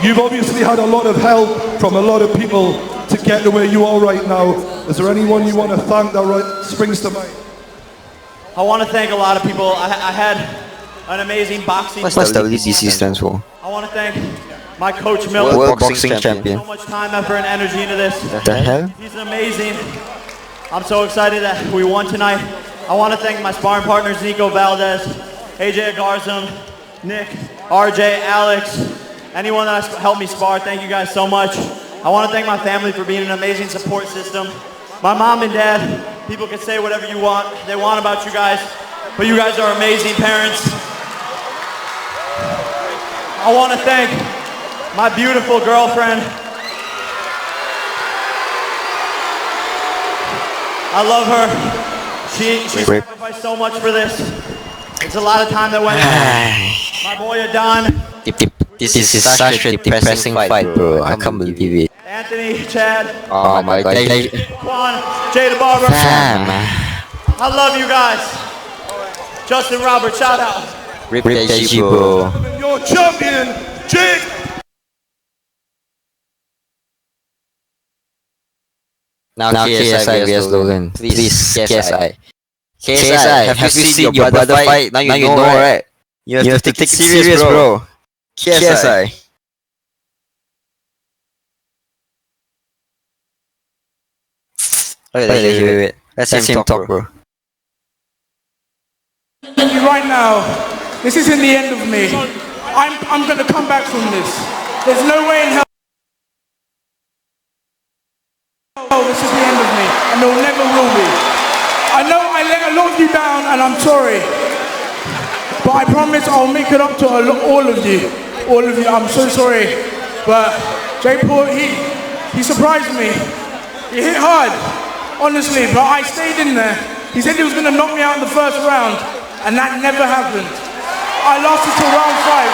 You've obviously had a lot of help from a lot of people to get to where you are right now. Is there anyone you want to thank that springs to mind? I want to thank a lot of people. I had an amazing boxing... What's WBC stands for? I want to thank my coach, Miller. World Boxing Champion. So much time, effort, and energy into this. What the hell? He's amazing. I'm so excited that we won tonight. I want to thank my sparring partners, Nico Valdez, AJ Garzum, Nick, RJ, Alex, anyone that has helped me spar. Thank you guys so much. I want to thank my family for being an amazing support system. My mom and dad, people can say whatever they want about you guys, but you guys are amazing parents. I want to thank my beautiful girlfriend. I love her. She sacrificed so much for this. It's a lot of time that went into my boy Adon. This is such a depressing fight, bro. I can't believe it. Anthony, Chad. Oh my god. Quan, Jada Barber. I love you guys. Justin Roberts, shout out. Rip Deji, bro. Your champion, Jake. Now KSI vs Logan. Please, KSI. KSI, have you seen your brother fight? Now you know, right? You have to take it serious, bro. KSI. Wait. Let's him talk, bro. Right now, this isn't the end of me. I'm gonna come back from this. There's no way in hell Oh, this is the end of me, and there never will be. I know I let a lot of you down, and I'm sorry. But I promise I'll make it up to all of you. All of you, I'm so sorry. But Jake Paul, he surprised me. He hit hard, honestly, but I stayed in there. He said he was going to knock me out in the first round, and that never happened. I lasted till round 5,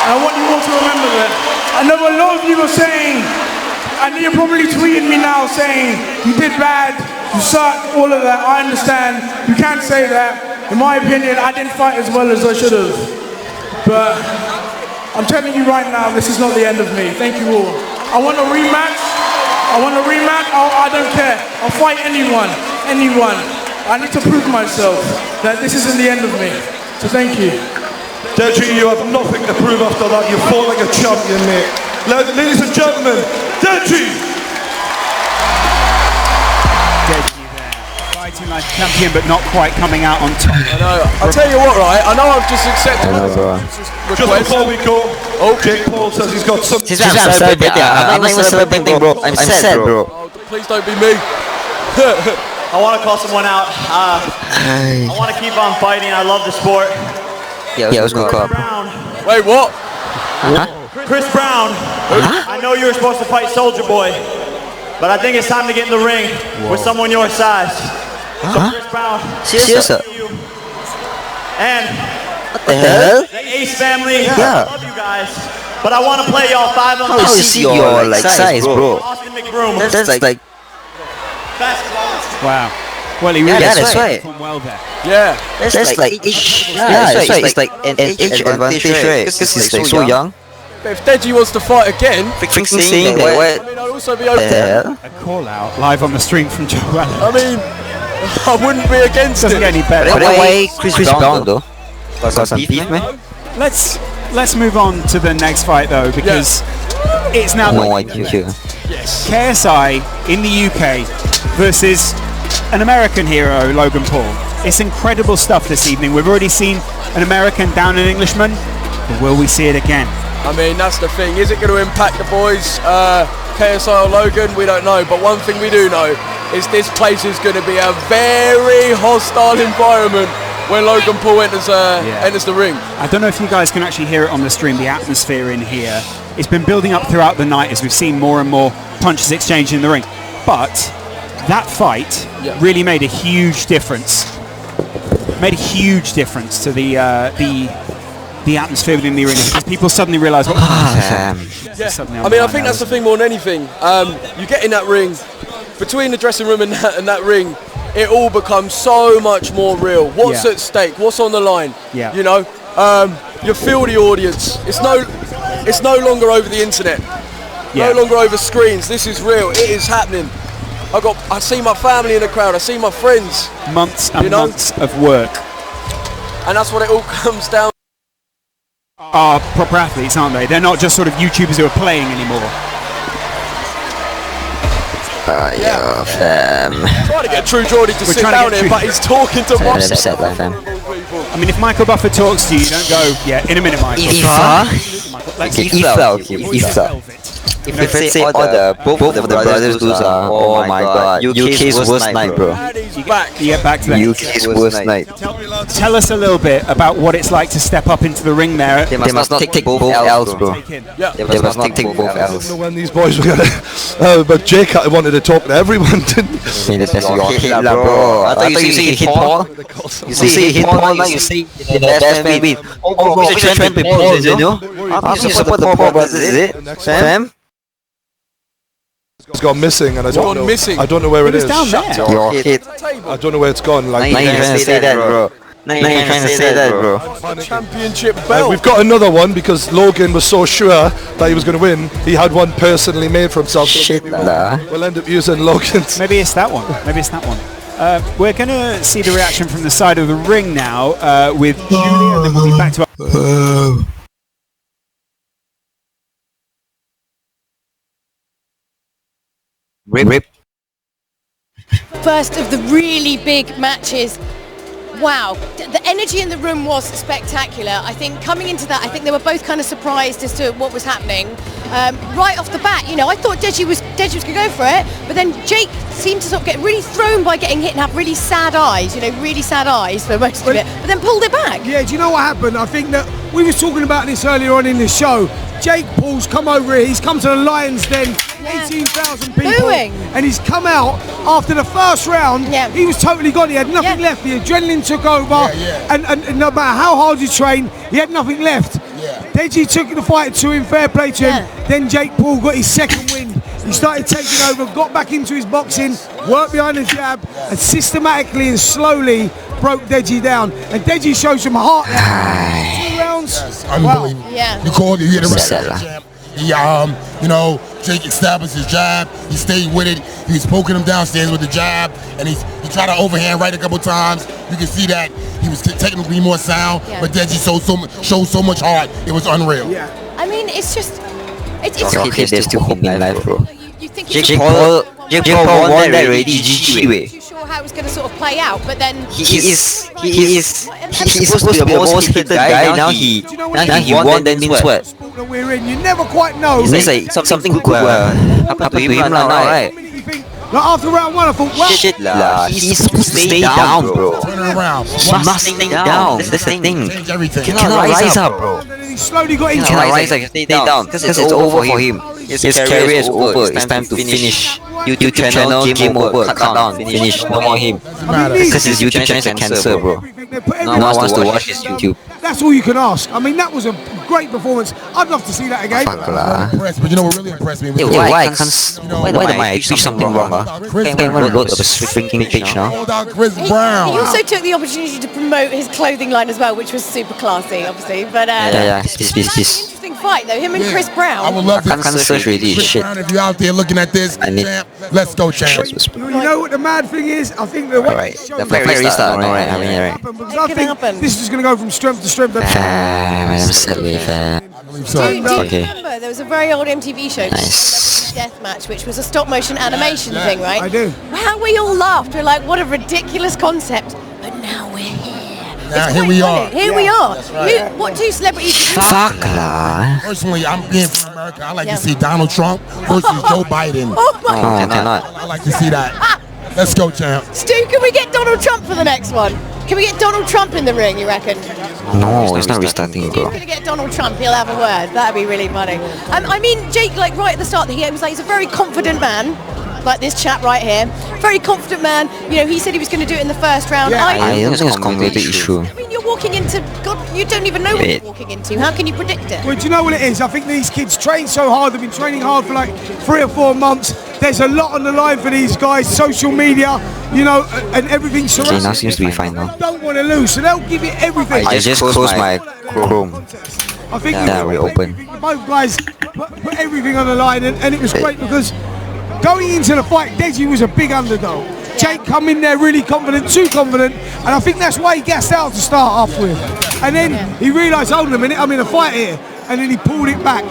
and I want you all to remember that. I know a lot of you are saying, I know you're probably tweeting me now saying, you did bad, you suck, all of that. I understand. You can't say that. In my opinion, I didn't fight as well as I should have. But I'm telling you right now, this is not the end of me. Thank you all. I want a rematch. I don't care. I'll fight anyone. I need to prove myself that this isn't the end of me. So thank you. Deji, you have nothing to prove after that. You fought like a champion, mate. Ladies and gentlemen, Deji! Deji there, fighting like a champion, but not quite coming out on top. I know. I'll tell you what, right? I know I've just accepted Just before we go, Jake Paul says he's got some... I'm not even celebrating, bro. I'm sad, bro. Oh, please don't be me. I want to call someone out. I want to keep on fighting. I love the sport. Yeah, let's go. Wait, what? Chris Brown. I know you were supposed to fight Soldier Boy, but I think it's time to get in the ring with someone your size. So Chris Brown. Seriously? And what the hell? The Ace family. I love you guys, but I want to play y'all 5 on 5. How is your like size, bro? Austin McBroom. That's like. Wow. Well, he really that's right. Well there. Yeah. That's like inch. That's right. It's like an inch advantage, right? Because he's like so young. But if Deji wants to fight again, freaking saying that, what? I mean, I'd also be open. A call out live on the stream from Joe Allen. I mean, I wouldn't be against it. Doesn't get any better. Why Chris Brown though? Got some beef, man. Let's move on to the next fight though, because it's now KSI in the UK versus an American hero, Logan Paul. It's incredible stuff this evening. We've already seen an American down an Englishman, but will we see it again? I mean, that's the thing. Is it going to impact the boys, KSI or Logan? We don't know. But one thing we do know is this place is going to be a very hostile environment when Logan Paul enters the ring. I don't know if you guys can actually hear it on the stream. The atmosphere in here, it's been building up throughout the night as we've seen more and more punches exchanged in the ring. But that fight really made a huge difference. Made a huge difference to the atmosphere within the arena, because people suddenly realise what I mean, I think that's the thing more than anything. You get in that ring, between the dressing room and that ring, it all becomes so much more real. What's at stake? What's on the line? You know, you feel the audience. It's no longer over the internet. No longer over screens. This is real. It is happening. I see my family in the crowd. I see my friends. Months and months of work. And that's what it all comes down to. Are proper athletes, aren't they? They're not just sort of YouTubers who are playing anymore. Trying to get True Geordie to sit down here, but he's talking to people. I mean, if Michael Buffer talks to you, don't go, in a minute, Michael. If let's say both of the brothers lose, oh my god, UK's worst night, bro. Back to that. UK's worst night. Tell us a little bit about what it's like to step up into the ring there. They must not take both L's, bro. They must not take both L's. I don't know when these boys were gonna, but Jake wanted to talk to everyone, didn't he? That's your Hitler, bro. I thought you say you hit Paul. You say you hit Paul, now you say the best man win. Oh, you're trying to Paul, is it, no? You support the Paul brothers, is it? Sam? It's gone missing, and I don't know where it is. Down there. Your hit. I don't know where it's gone. Like, now you're trying to say that, bro. Now you're trying to say that, bro. Championship belt. We've got another one because Logan was so sure that he was going to win. He had one personally made for himself. Shit, nah. We'll end up using Logan's. Maybe it's that one. We're going to see the reaction from the side of the ring now with Julia, and then we'll be back to Rip. First of the really big matches. Wow, the energy in the room was spectacular. I think coming into that, I think they were both kind of surprised as to what was happening. right off the bat. You know, I thought Deji was going to go for it, but then Jake seemed to sort of get really thrown by getting hit and have really sad eyes. You know, really sad eyes for most of it, but then pulled it back. Yeah, do you know what happened? I think that we was talking about this earlier on in the show. Jake Paul's come over here, he's come to the Lions Den, 18,000 people, booing. And he's come out after the first round. He was totally gone, he had nothing left, the adrenaline took over, and no matter how hard you train, he had nothing left. Deji took the fight to him, fair play to him, then Jake Paul got his second win. He started taking over, got back into his boxing, worked behind the jab, and systematically and slowly broke Deji down. And Deji showed some heart. 2 rounds. Yes, unbelievable. Wow. Yeah. You called it, you hit the right. He, you know, Jake established his jab. He stayed with it. He was poking him downstairs with the jab, and he tried to overhand right a couple times. You can see that he was technically more sound, but Deji showed so much heart. It was unreal. Yeah. I mean, it's just, it's there's still hope in life, bro. You think Jake Paul won that already. GG way. Too sure how it was going to sort of play out, but then He is supposed to be the most hated guy. Now he won. That means what? That we're in, you never quite know. It means like something could happen to him now, right? Like after round 1, I thought, wow. Shit lah. He's supposed to stay down, bro. Turn it around. He must stay down. That's the thing. Change everything. Cannot rise up, bro. He slowly got into Cannot it. rise up. Stay down. Because it's over for him. His career is over. It's time to finish. YouTube channel, game over. Cut down. Finish. No more him. Because his YouTube channel is a cancer, bro. No one wants to watch his YouTube. That's all you can ask. I mean, that was a great performance. I'd love to see that again. Fuck lah. Impressed, but you know what really impressed me? Why am I doing something wrong? Can't even load up a freaking page now. Chris Brown. He also took the opportunity to promote his clothing line as well, which was super classy, obviously. But Peace. interesting fight though, him and Chris Brown. I would love to can't search already. Chris Shit. Brown, if you're out there looking at this, champ, let's go, champ. You know what the mad thing is? I think the way it shows The player restart, right? I mean, right. because I think this is just going to go from strength to strength. I'm silly, I believe so. Do you remember there was a very old MTV show, Deathmatch, which was a stop motion animation thing, right? I do. How we all laughed. We're like, what a ridiculous concept. But now we're here. Now here we are. Here we are. What two celebrities? Fuck lah. Personally, I'm being from America. I like to see Donald Trump versus Joe Biden. Oh my God. I like to see that. Let's go, champ. Stu, can we get Donald Trump for the next one? Can we get Donald Trump in the ring, you reckon? No, it's not restarting, bro. We're going to get Donald Trump, he'll have a word. That'd be really funny. I mean, Jake, like right at the start, he was like, he's a very confident man. Like this chap right here. Very confident man. You know, he said he was going to do it in the first round. Yeah, I don't think it's a complicated issue. I mean, you're walking into, God, you don't even know what you're walking into. How can you predict it? Well, do you know what it is? I think these kids train so hard. They've been training hard for like 3 or 4 months. There's a lot on the line for these guys. Social media, you know, and everything surrounds. Okay, now seems to be fine now. Don't want to lose, so they'll give it everything. I just closed my Chrome. I think we open. Both guys put everything on the line, and it was great because going into the fight, Deji was a big underdog. Jake come in there really confident, too confident, and I think that's why he gassed out to start off with. And then he realised, hold on a minute, I'm in a fight here. And then he pulled it back.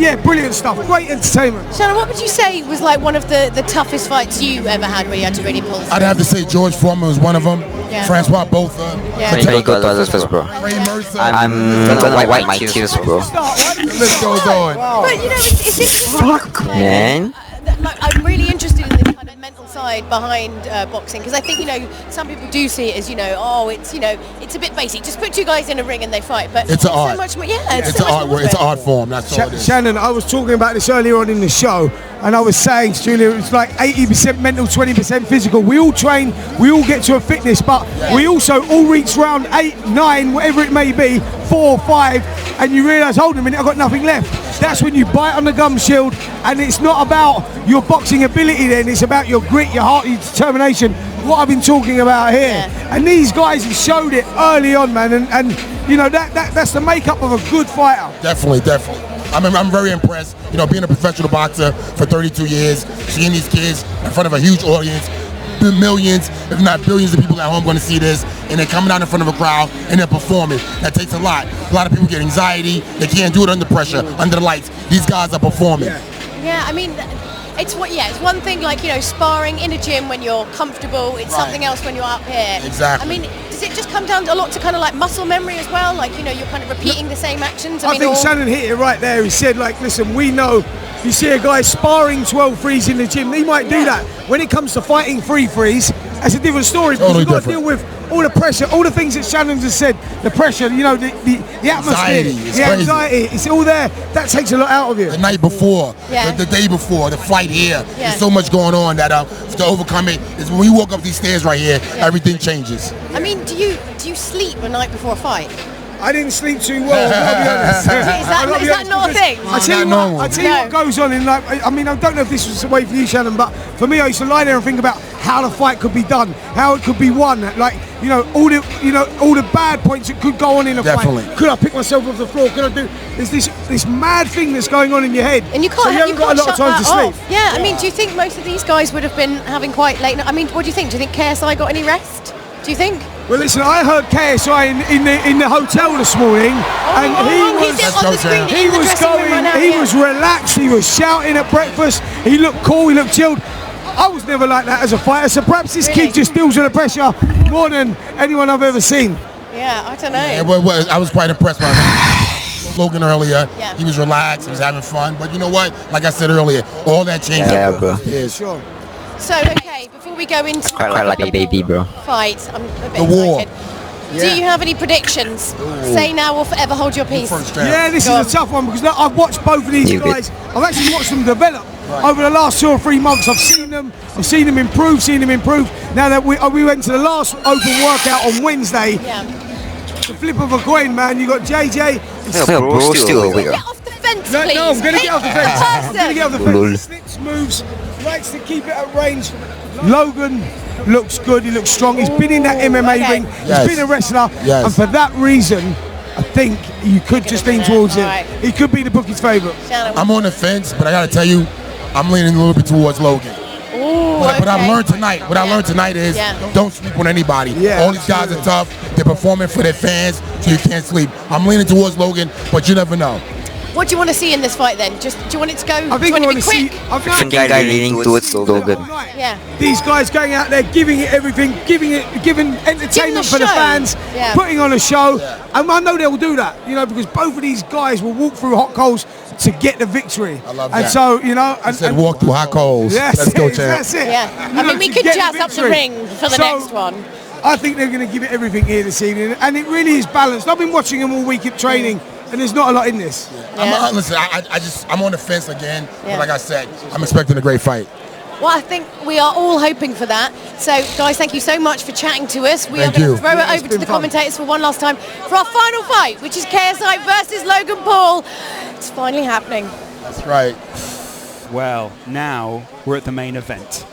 Yeah, brilliant stuff. Great entertainment. Shannon, what would you say was like one of the toughest fights you ever had where you had to really pull? I'd have to say George Foreman was one of them. Yeah. Francois Botha. Yeah. Maybe go to others first, bro. I'm gonna wipe my tears, bro. The list goes on. But you know, it's interesting. Fuck, man. Like, I'm really interested in the kind of mental side behind boxing because I think, you know, some people do see it as, you know, oh, it's, you know, it's a bit basic. Just put 2 guys in a ring and they fight. But it's an art. So much more, yeah, it's an art. It's an art form. That's all it is. Shannon, I was talking about this earlier on in the show, and I was saying, Julia, it's like 80% mental, 20% physical. We all train, we all get to a fitness, but we also all reach round 8, 9, whatever it may be, 4, 5, and you realise, hold on a minute, I've got nothing left. That's when you bite on the gum shield, and it's not about your boxing ability then, it's about your grit, your heart, your determination, what I've been talking about here. Yeah. And these guys have showed it early on, man, and you know, that's the makeup of a good fighter. Definitely. I'm very impressed, you know, being a professional boxer for 32 years, seeing these kids in front of a huge audience, millions, if not billions of people at home going to see this, and they're coming out in front of a crowd and they're performing. That takes a lot. A lot of people get anxiety. They can't do it under pressure, under the lights. These guys are performing. Yeah, I mean, it's one thing like, you know, sparring in a gym when you're comfortable. It's something else when you're up here. Exactly. I mean, does does it just come down a lot to kind of like muscle memory as well? Like, you know, you're kind of repeating the same actions? I think Shannon hit it right there. He said, like, listen, we know you see a guy sparring 12 threes in the gym, he might do that. When it comes to fighting free threes, that's a different story because you've got to deal with all the pressure, all the things that Shannon just said, the pressure, you know, the atmosphere, the anxiety, it's all there. That takes a lot out of you. The night before, the day before, the fight here, there's so much going on that to overcome it, is when we walk up these stairs right here, everything changes. I mean, do you sleep the night before a fight? I didn't sleep too well, I've got to be honest. Is that not a thing? I tell you what goes on in like, I mean, I don't know if this was the way for you, Shannon, but for me, I used to lie there and think about how the fight could be done, how it could be won. Like, you know, all the bad points that could go on in a fight. Could I pick myself off the floor? Could I do? There's this mad thing that's going on in your head, and you can't. So you haven't got a lot of time to sleep. Yeah, I mean, do you think most of these guys would have been having quite late? I mean, what do you think? Do you think KSI got any rest? Do you think? Well, listen, I heard KSI in the hotel this morning, and he was relaxed. He was shouting at breakfast. He looked cool. He looked chilled. I was never like that as a fighter. So perhaps this kid just deals with the pressure more than anyone I've ever seen. Yeah, I don't know. Yeah, well, I was quite impressed by Logan earlier. Yeah. He was relaxed. He was having fun. But you know what? Like I said earlier, all that changed. Yeah, bro. Yeah, sure. So, okay, before we go into quite like a baby, bro. Fight, I'm a bit excited. Do you have any predictions? Ooh. Say now or forever hold your peace. Yeah, this is a tough one because I've watched both of these guys. I've actually watched them develop over the last 2 or 3 months. I've seen them improve, Now that we went to the last open workout on Wednesday, the flip of a coin, man. You got JJ. Bro, still get off the fence, please. No, I'm going to get off the fence. I'm going to get off the fence. Lul. Slips, moves, likes to keep it at range. Logan looks good, he looks strong, he's been in that MMA ring, he's been a wrestler, and for that reason, I think you could just lean towards him. He could be the bookie's favourite. I'm on the fence, but I got to tell you, I'm leaning a little bit towards Logan. What I learned tonight is don't sleep on anybody. All these guys are tough, they're performing for their fans, so you can't sleep. I'm leaning towards Logan, but you never know. What do you want to see in this fight then? Just do you want it to go? I think do you want to it to be quick? I think I'm leaning towards Logan. Yeah. These guys going out there, giving it everything, giving entertainment for the fans, putting on a show. And I know they'll do that, you know, because both of these guys will walk through hot coals to get the victory. I love that. And so, you know, I said walk through hot coals. Let's go, champ. That's it. Yeah. I mean, we could jazz up the ring for the next one. I think they're going to give it everything here this evening, and it really is balanced. I've been watching them all week at training. And there's not a lot in this. Listen, I'm on the fence again. But like I said, I'm expecting a great fight. Well, I think we are all hoping for that. So, guys, thank you so much for chatting to us. We are going to throw it over to the commentators for one last time for our final fight, which is KSI versus Logan Paul. It's finally happening. That's right. Well, now we're at the main event.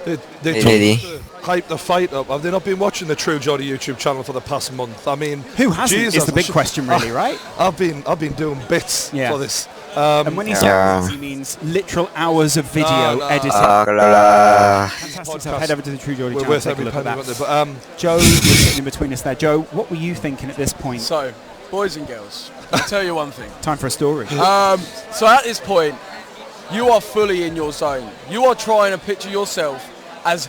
They hype the fight up. Have they not been watching the True Jody YouTube channel for the past month? I mean, who hasn't? Is the big question, really, right? I've been doing bits for this. And when he says he means literal hours of video editing. Fantastic stuff. Head over to the True Jody channel. Take a look at that. Joe was sitting in between us there. Joe, what were you thinking at this point? So, boys and girls, I'll tell you one thing. Time for a story. So at this point, you are fully in your zone. You are trying to picture yourself as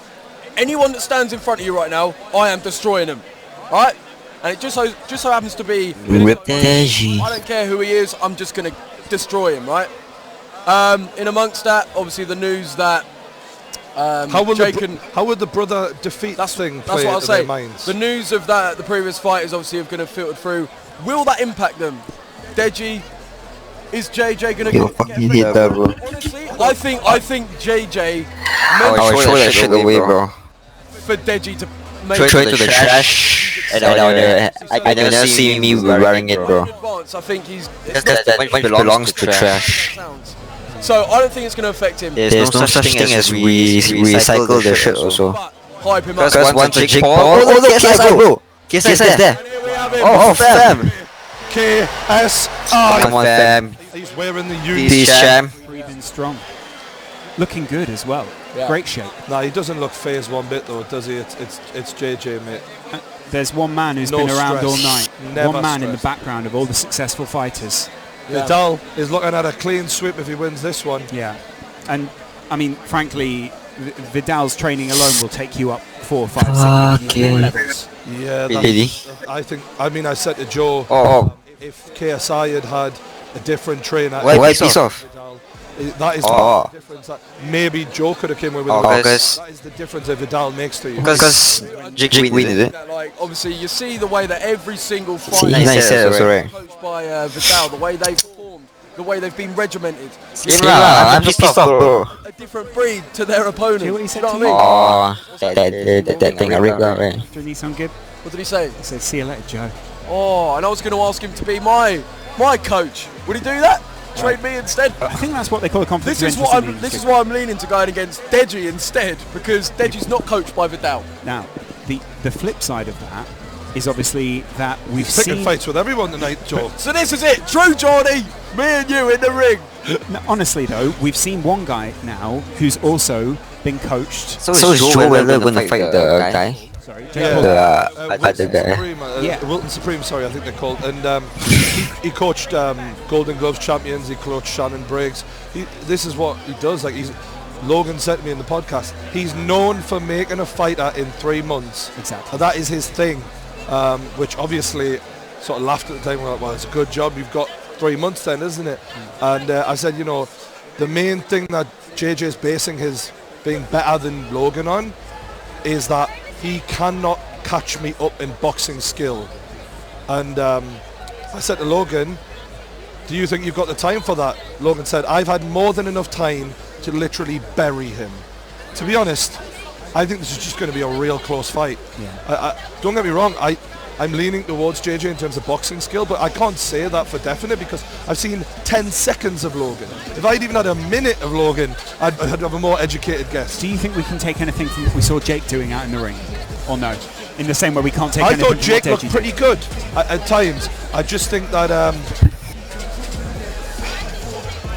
anyone that stands in front of you right now. I am destroying them, right? And it just so happens to be deji. I don't care who he is. I'm just gonna destroy him, right? In amongst that, obviously the news that how would the brother defeat that thing? That's what I'll say. The news of that the previous fight is obviously going to filter through. Will that impact them? Deji. Is JJ gonna get that, bro? Honestly, I think JJ. I'll throw that shit away, bro. For Deji to make throw it to the trash, and I never see me wearing it, bro. I think he's. That belongs to trash. So I don't think it's gonna affect him. There's no such thing as recycle the shit also. Hype him up. Because once a Jake Paul, oh look, KSI, bro. KSI is there. Oh, fam. KSI. Come on, fam. He's wearing the uniform. Peace, champ. Breathing strong. Looking good as well. Yeah. Great shape. No, he doesn't look phased one bit though, does he? It's JJ, mate. There's one man who's been around all night. Never one man in the background of all the successful fighters. Vidal is looking at a clean sweep if he wins this one. Yeah. And, I mean, frankly, Vidal's training alone will take you up 4, 5, 6 levels. Yeah, Really? I mean, I said to Joe, if KSI had a different trainer, why piece off? That is the difference. That maybe Joe could have came away with that is the difference that Vidal makes to you. Because Jig win, is it? Like, obviously, you see the way that every single fight is coached by Vidal, the way they've performed, the way they've been regimented. I'm just pissed off, bro. A different breed to their opponent. See what he said you know to what you? I mean? That thing I rigged out, right? Do you need some good? What did he say? He said, see you later, Joe. Oh, and I was going to ask him to be my coach. Would he do that? Train me instead. I think that's what they call a conflict This is why I'm leaning to going against Deji instead, because Deji's not coached by Vidal. Now, the flip side of that is obviously that we've picking fights with everyone tonight, Joe. So this is it, true Johnny, me and you in the ring. No, honestly though, we've seen one guy now who's also been coached. So is Joe Weller going to fight the guy? Sorry, Wilton guy. Supreme, Wilton Supreme, sorry, I think they're called. And he coached Golden Gloves champions. He coached Shannon Briggs. This is what he does. Like Logan said to me in the podcast, he's known for making a fighter in 3 months. Exactly. And that is his thing, which obviously sort of laughed at the time. Well, it's a good job. You've got 3 months then, isn't it? And I said, the main thing that JJ is basing his being better than Logan on is that he cannot catch me up in boxing skill. And I said to Logan, do you think you've got the time for that? Logan said, I've had more than enough time to literally bury him. To be honest, I think this is just going to be a real close fight. Yeah. Don't get me wrong, I'm leaning towards JJ in terms of boxing skill, but I can't say that for definite because I've seen 10 seconds of Logan. If I'd even had a minute of Logan, I'd have a more educated guess. Do you think we can take anything from what we saw Jake doing out in the ring? Or no? In the same way we can't take anything from I thought Jake looked Deji pretty good at times. I just think that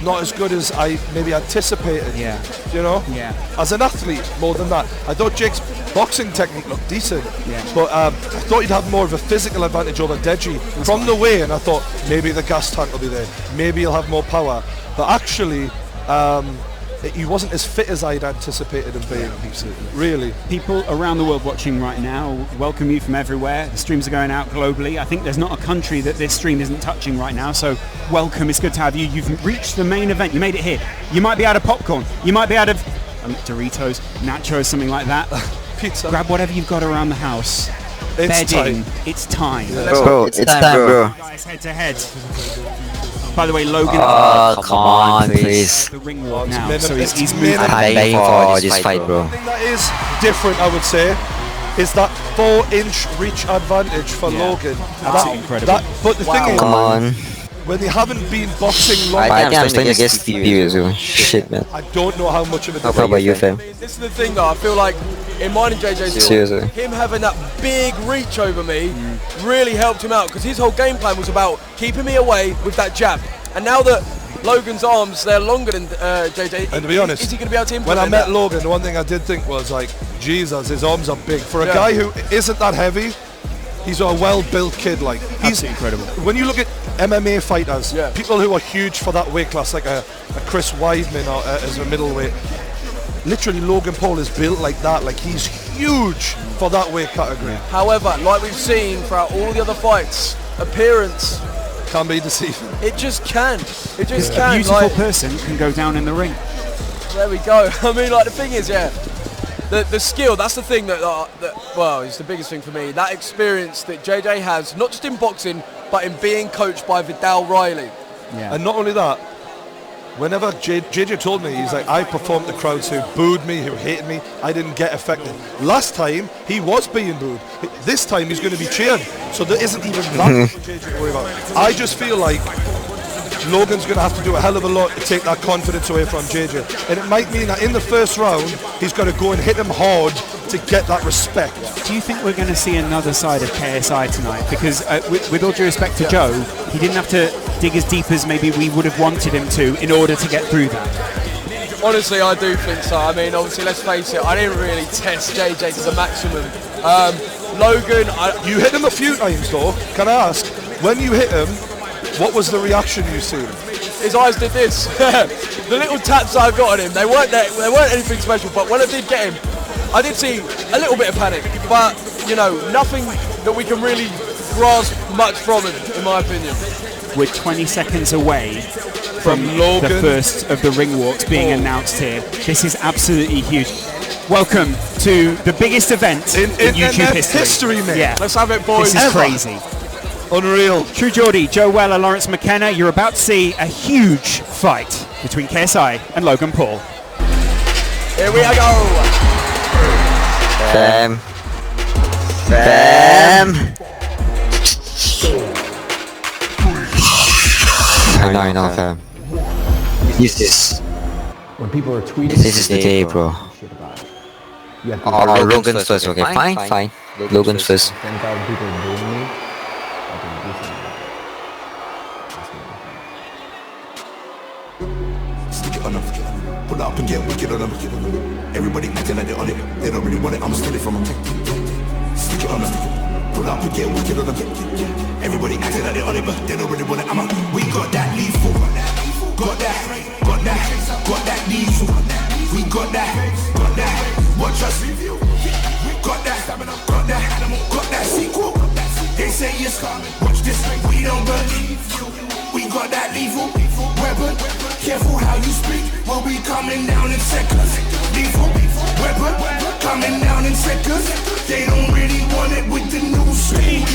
not as good as I maybe anticipated. Yeah. Yeah. As an athlete, more than that. I thought Jake's boxing technique looked decent. Yeah. But I thought he'd have more of a physical advantage over Deji from the way, and I thought maybe the gas tank will be there. Maybe he'll have more power. But actually, he wasn't as fit as I'd anticipated him being. Really. People around the world watching right now, welcome you from everywhere. The streams are going out globally. I think there's not a country that this stream isn't touching right now, so welcome. It's good to have you. You've reached the main event. You made it here. You might be out of popcorn. You might be out of Doritos, nachos, something like that. Pizza. Grab whatever you've got around the house. It's time. It's time. Yeah. Bro, it's time, bro. Guys, head to head. By the way, Logan. Oh, come on, please. The ring walk now, so he's moving. I'm begging for this fight, bro. The thing that is different, I would say, is that 4-inch reach advantage for Logan. Absolutely incredible. But the thing is, come on. when they haven't been boxing long, I think I'm starting to get sleepy as well. Shit, man. I don't know how much of it. How about you, fam? This is the thing, though. I feel like in mine and JJ's Seriously. him having that big reach over me really helped him out because his whole game plan was about keeping me away with that jab. And now that Logan's arms, they're longer than JJ. And to be honest, is he going to be able to implement when I met that? Logan, the one thing I did think was like, Jesus, his arms are big. For a guy who isn't that heavy, he's a well-built kid. Like he's incredible. When you look at MMA fighters, people who are huge for that weight class, like a Chris Weidman or as a middleweight, literally Logan Paul is built like that. Like he's huge for that weight category. However, like we've seen throughout all the other fights, appearance can be deceiving. It just can. It just can. A beautiful person can go down in the ring. There we go. I mean, like the thing is, the skill. That's the thing that well, it's the biggest thing for me. That experience that JJ has, not just in boxing, but in being coached by Vidal Riley. Yeah. And not only that, whenever JJ told me, he's like, I performed the crowds who booed me, who hated me, I didn't get affected. Last time, he was being booed. This time, he's going to be cheered. So there isn't even that for JJ to worry about. I just feel like Logan's going to have to do a hell of a lot to take that confidence away from JJ. And it might mean that in the first round, he's going to go and hit him hard to get that respect. Do you think we're going to see another side of KSI tonight? Because with all due respect to Joe, he didn't have to dig as deep as maybe we would have wanted him to in order to get through that. Honestly, I do think so. I mean, obviously, let's face it, I didn't really test JJ to the maximum. Logan, you hit him a few times though. Can I ask, when you hit him, what was the reaction you seen? His eyes did this. The little taps I got on him, they weren't anything special, but when I did get him, I did see a little bit of panic, but you know, nothing that we can really grasp much from him, in my opinion. We're 20 seconds away from Logan. the first of the ring walks being announced here. This is absolutely huge. Welcome to the biggest event in YouTube history. Man. Yeah, Let's have it, boys. this is crazy. Unreal. True Geordie, Joe Weller, Lawrence McKenna, you're about to see a huge fight between KSI and Logan Paul. Here we go. Fam. I know, fam. When people are tweeting, This is the day, bro. you have to Oh, Logan's first, okay. Fine. Logan's first. 10,000 people booing me. I can do something. Stick it on them. Pull up and get wicked on them. Everybody acting like they're on it. They don't really want it. I'ma steal it from them. Stick it on them. Pull up and get wicked on them. Everybody acting like they're on it, but they don't really want it. We got that lethal. Got that lethal. We got that. Watch us review. Got that sequel. They say it's coming. Watch this. We don't believe you. We got that lethal weapon. Careful how you speak. We'll be coming down in seconds. Lethal weapon coming down in seconds. They don't really want it with the new speed.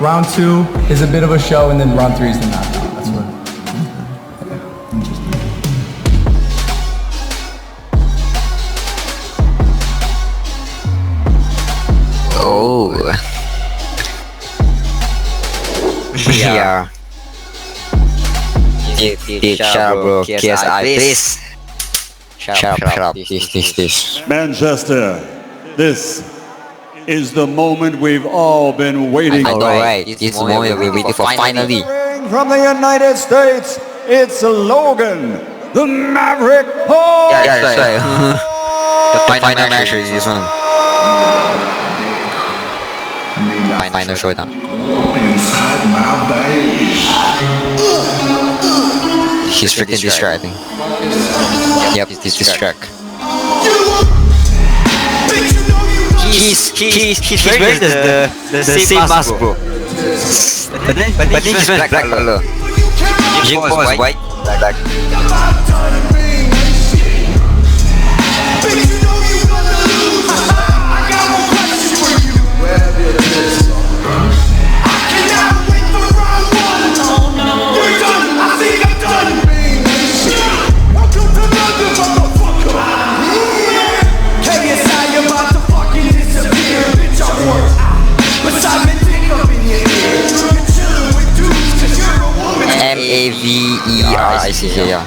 Round 2 is a bit of a show, and then round 3 is the knockout. That's what. Oh. Yeah. Shut up, bro. KSI, please. Shut up. This. Manchester, this is the moment we've all been waiting I for. know, right? This is the moment we're waiting for, finally. From the United States, it's Logan, the Maverick Paul. Yeah, that's right. The final match is this one. Final showdown. He's freaking distracting. Yep, he's distracted. He's wearing the same mask, bro. But then he's wearing black color. Jake Paul is white. Black. M-A-V-E-R-I-C-K, yeah.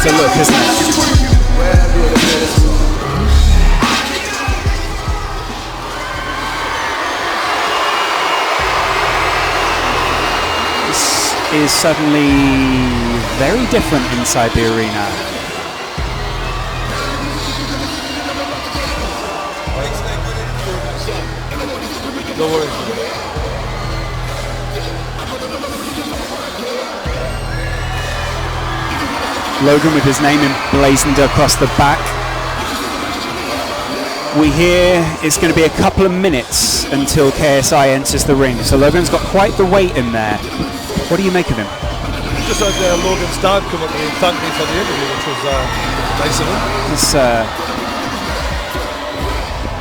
To look, isn't it? This is suddenly very different inside the arena. Don't worry. Logan with his name emblazoned across the back. We hear it's going to be a couple of minutes until KSI enters the ring. So Logan's got quite the weight in there. What do you make of him? Just had Logan's dad come up to me and thank me for the interview, which was nice of him. It's,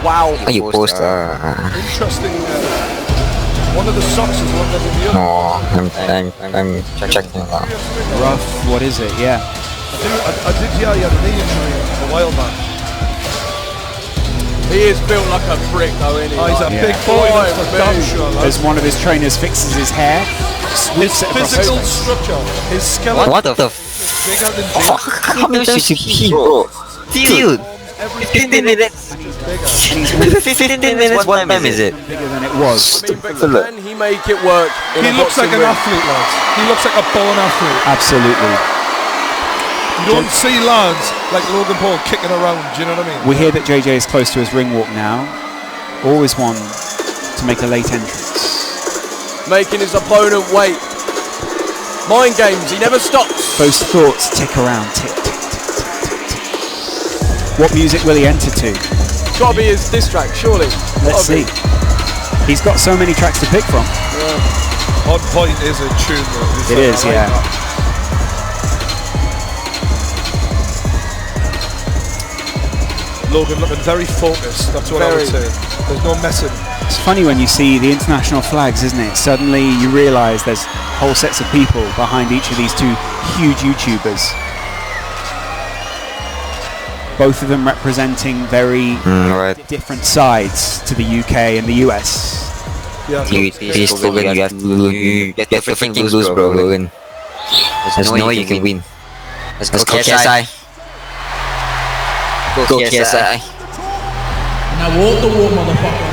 wow. You post interesting. One of the socks is longer than the other. No, I'm checking it out. Rough, what is it? Yeah. I did hear he had a knee injury a while back. He is built like a brick though, isn't he? Oh, he's a big boy, that's for damn sure. As one of his trainers fixes his hair, his physical structure, his skeleton. What the bigger than fuck? How many times you pee, bro? Dude, 15 minutes. 15 minutes, what time is it? Bigger than it was. Can he make it work? He looks like an athlete, lads. He looks like a born athlete. Absolutely. You don't see lads like Logan Paul kicking around, do you know what I mean? We hear that JJ is close to his ring walk now. Always one to make a late entrance. Making his opponent wait. Mind games, he never stops. Those thoughts tick around, tick, tick, tick, tick, tick, tick. What music will he enter to? It's got to be his diss track, surely. Let's see. He's got so many tracks to pick from. Yeah. On Point is a tune though. It is, yeah. Logan looking very focused, that's what I would say. There's no messing. It's funny when you see the international flags, isn't it? Suddenly you realise there's whole sets of people behind each of these two huge YouTubers. Both of them representing very different sides to the UK and the US. Yeah, Please, Logan, you have to freaking lose, bro, Logan. There's no way you can win. Let's go KSI. Go KSI. Now walk the walk, motherfucker.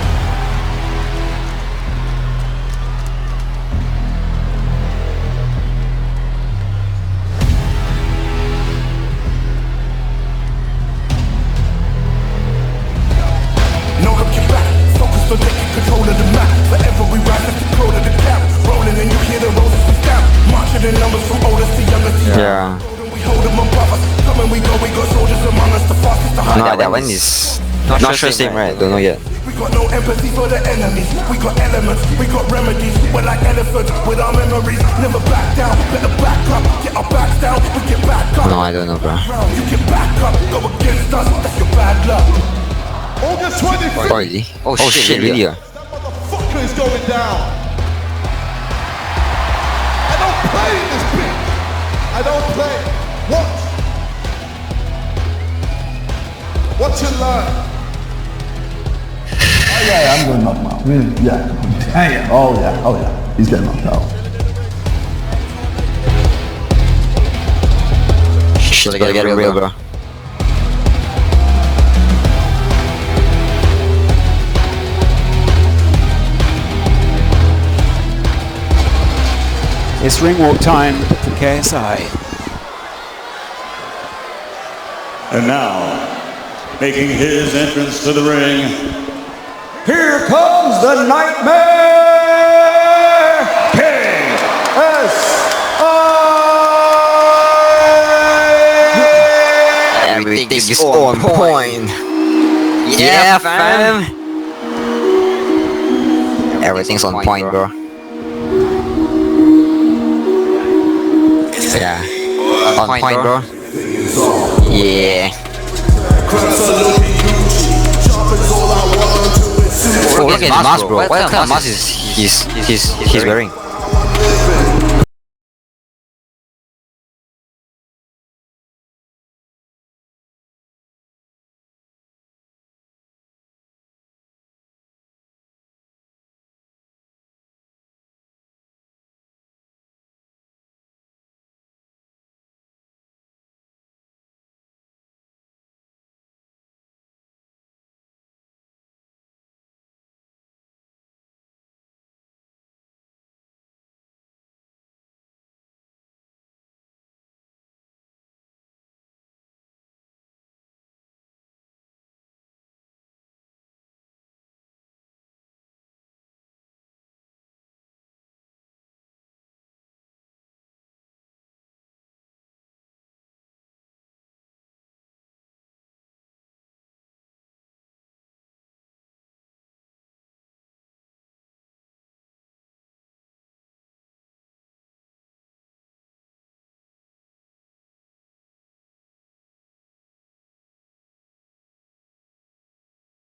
No looking back, focused on taking control of the map. Forever we rise at the control of the cap. Rolling and you hear the roses we stamp. Marching in numbers from oldest to youngest. Yeah. We hold them above us. Come and we go, we got soldiers among us. The fastest, the No, that one is not sure same, right? Don't know yet. We got no empathy for the enemies. We got elements, we got remedies. We're like elephants with our memories. Never back down, better back up. Get our backs down, we get back up. No, I don't know, bro. You get back up, go against us. That's your bad luck. August 25th. Oh, really? Oh shit, really? What the fuck is going down? I don't play this bitch. I don't play. What you learn? Oh yeah, I'm going to knock him out. Really? Yeah. Oh yeah. He's getting knocked out. Shit, I gotta get real, bro. It's ring walk time for KSI. And now, making his entrance to the ring, here comes the Nightmare King! Everything is on point. Yeah, fam. Everything's on point, bro. Yeah. On point, bro. Yeah. Oh, look at his mask, bro. What kind of mask is he's wearing?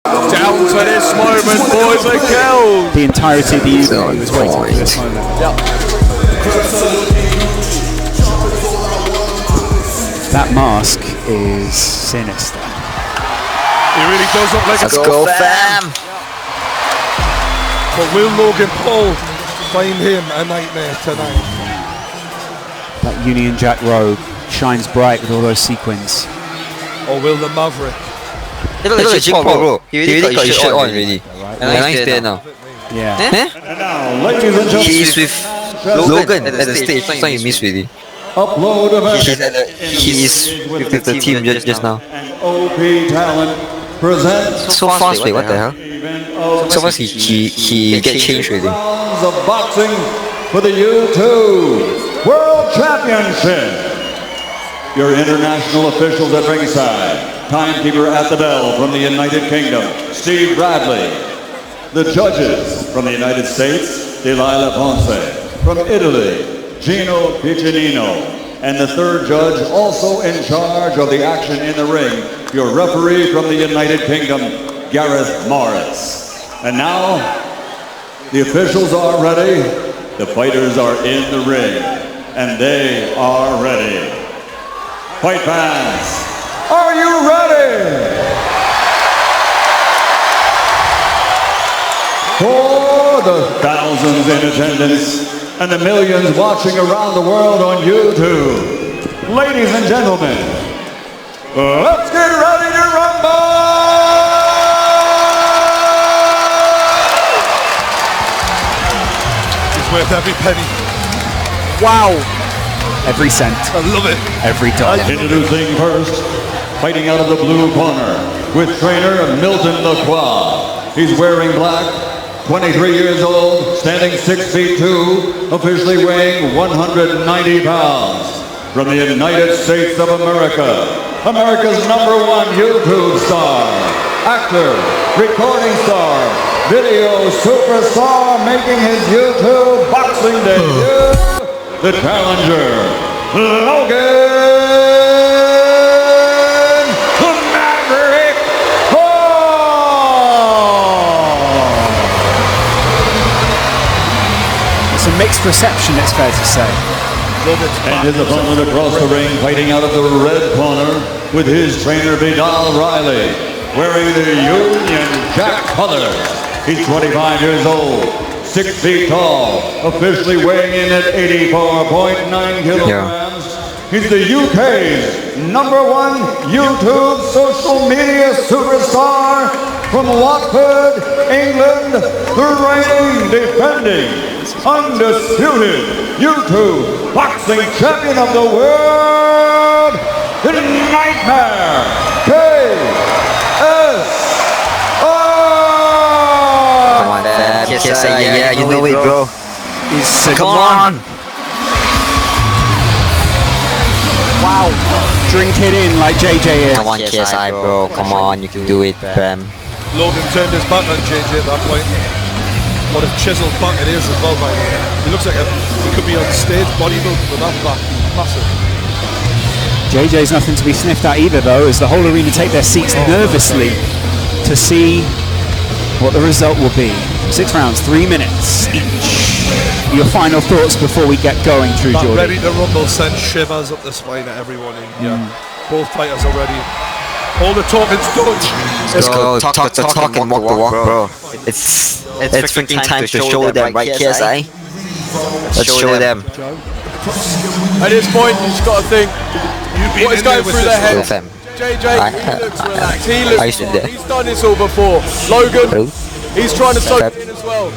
Down to this moment, boys and girls. The entirety of the evening was waiting for this moment. That mask is sinister. He really does look like Let's go, fam. But will Logan Paul find him a nightmare tonight? That Union Jack robe shines bright with all those sequins. Or will the Maverick? Look at Jake Paul, bro. He really got his shirt on already. Nice there now. Yeah. And now, ladies and gentlemen, He's with Logan at the stage. That's why you missed really. upload event. He's with the team just now. And OP Talent presents So fast, wait, what the hell? So fast he get changed already. rounds of boxing for the U2 World Championship. Your international officials at ringside. Timekeeper at the bell from the United Kingdom, Steve Bradley. The judges from the United States, Delilah Ponce. From Italy, Gino Piccinino. And the third judge, also in charge of the action in the ring, your referee from the United Kingdom, Gareth Morris. And now, the officials are ready, the fighters are in the ring, and they are ready. Fight fans, are you ready? For the thousands in attendance and the millions watching around the world on YouTube, ladies and gentlemen, let's get ready to rumble! He's worth every penny. Wow! Every cent. I love it. Every dollar. Introducing first, fighting out of the blue corner, with trainer Milton Lacroix. He's wearing black, 23 years old, standing 6 feet 2, officially weighing 190 pounds. From the United States of America, America's #1 YouTube star, actor, recording star, video superstar, making his YouTube boxing debut, the challenger, Logan Maverick Paul! It's a mixed reception, it's fair to say. And his opponent across the ring, fighting out of the red corner with his trainer Vidal Riley, wearing the Union Jack colors. He's 25 years old, 6 feet tall, officially weighing in at 84.9 kilograms. He's the UK's #1 YouTube social media superstar from Watford, England, the reigning, defending, undisputed YouTube boxing champion of the world, the Nightmare Come on, Dad. Yeah, you know it, bro. Come on. Wow. Drink it in like JJ is. Come on, KSI, bro. Come on, you can do it, fam. Logan turned his back on JJ at that point. What a chiseled back it is as well, by the way. He looks like he could be on stage bodybuilding with that back. Massive. JJ's nothing to be sniffed at either, though, as the whole arena take their seats nervously to see what the result will be. 6 rounds, 3 minutes each. Your final thoughts before we get going, True Jordan? Ready to rumble sends shivers up the spine of everyone in here. Both fighters are ready. All the talking's done. Let's go. Talk the talk and walk the walk, bro. It's freaking time to show them, right, KSI? Let's show them. At this point, you just got to think, what is going through their head? JJ, he looks relaxed. He's done this all before. Logan, he's trying to soak it in as well.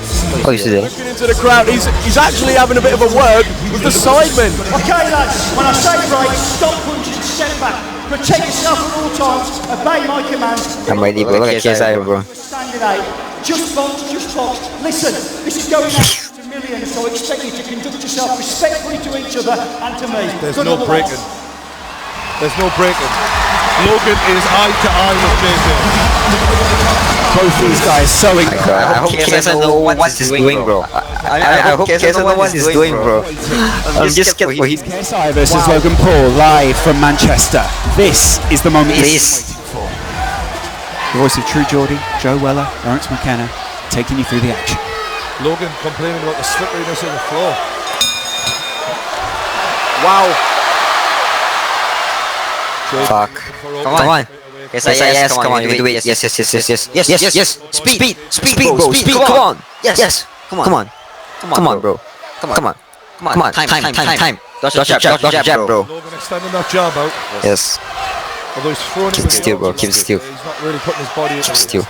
Looking into the crowd, he's actually having a bit of a word with the sidemen. Okay, lads, when I say break, stop punching, step back. Protect yourself at all times, obey my commands. I'm ready, bro. Look at KSI, bro. Standing out. Just box, just box. Listen, this is going out to millions, so I expect you to conduct yourself respectfully to each other and to me. There's no breaking. There's no breaking. Logan is eye to eye with JJ. Both these guys so incredible. I hope KSI knows what he's doing, bro. I hope KSI knows what he's doing, bro. I'm just scared for him. KSI versus Logan Paul, live from Manchester. This is the moment you're waiting for. The voice of True Geordie, Joe Weller, Lawrence McKenna, taking you through the action. Logan complaining about the slipperiness of the floor. Wow. Fuck. Come on. Yes, come on, you do it. Yes. Speed, bro. Speed, come on. Yes. Come on, bro. Come on. Time. Dodge the jab, bro. Logan extending that jab out. Yes. Although he's throwing Keep still, bro. Keep still. He's not really putting his body into Keep it. still.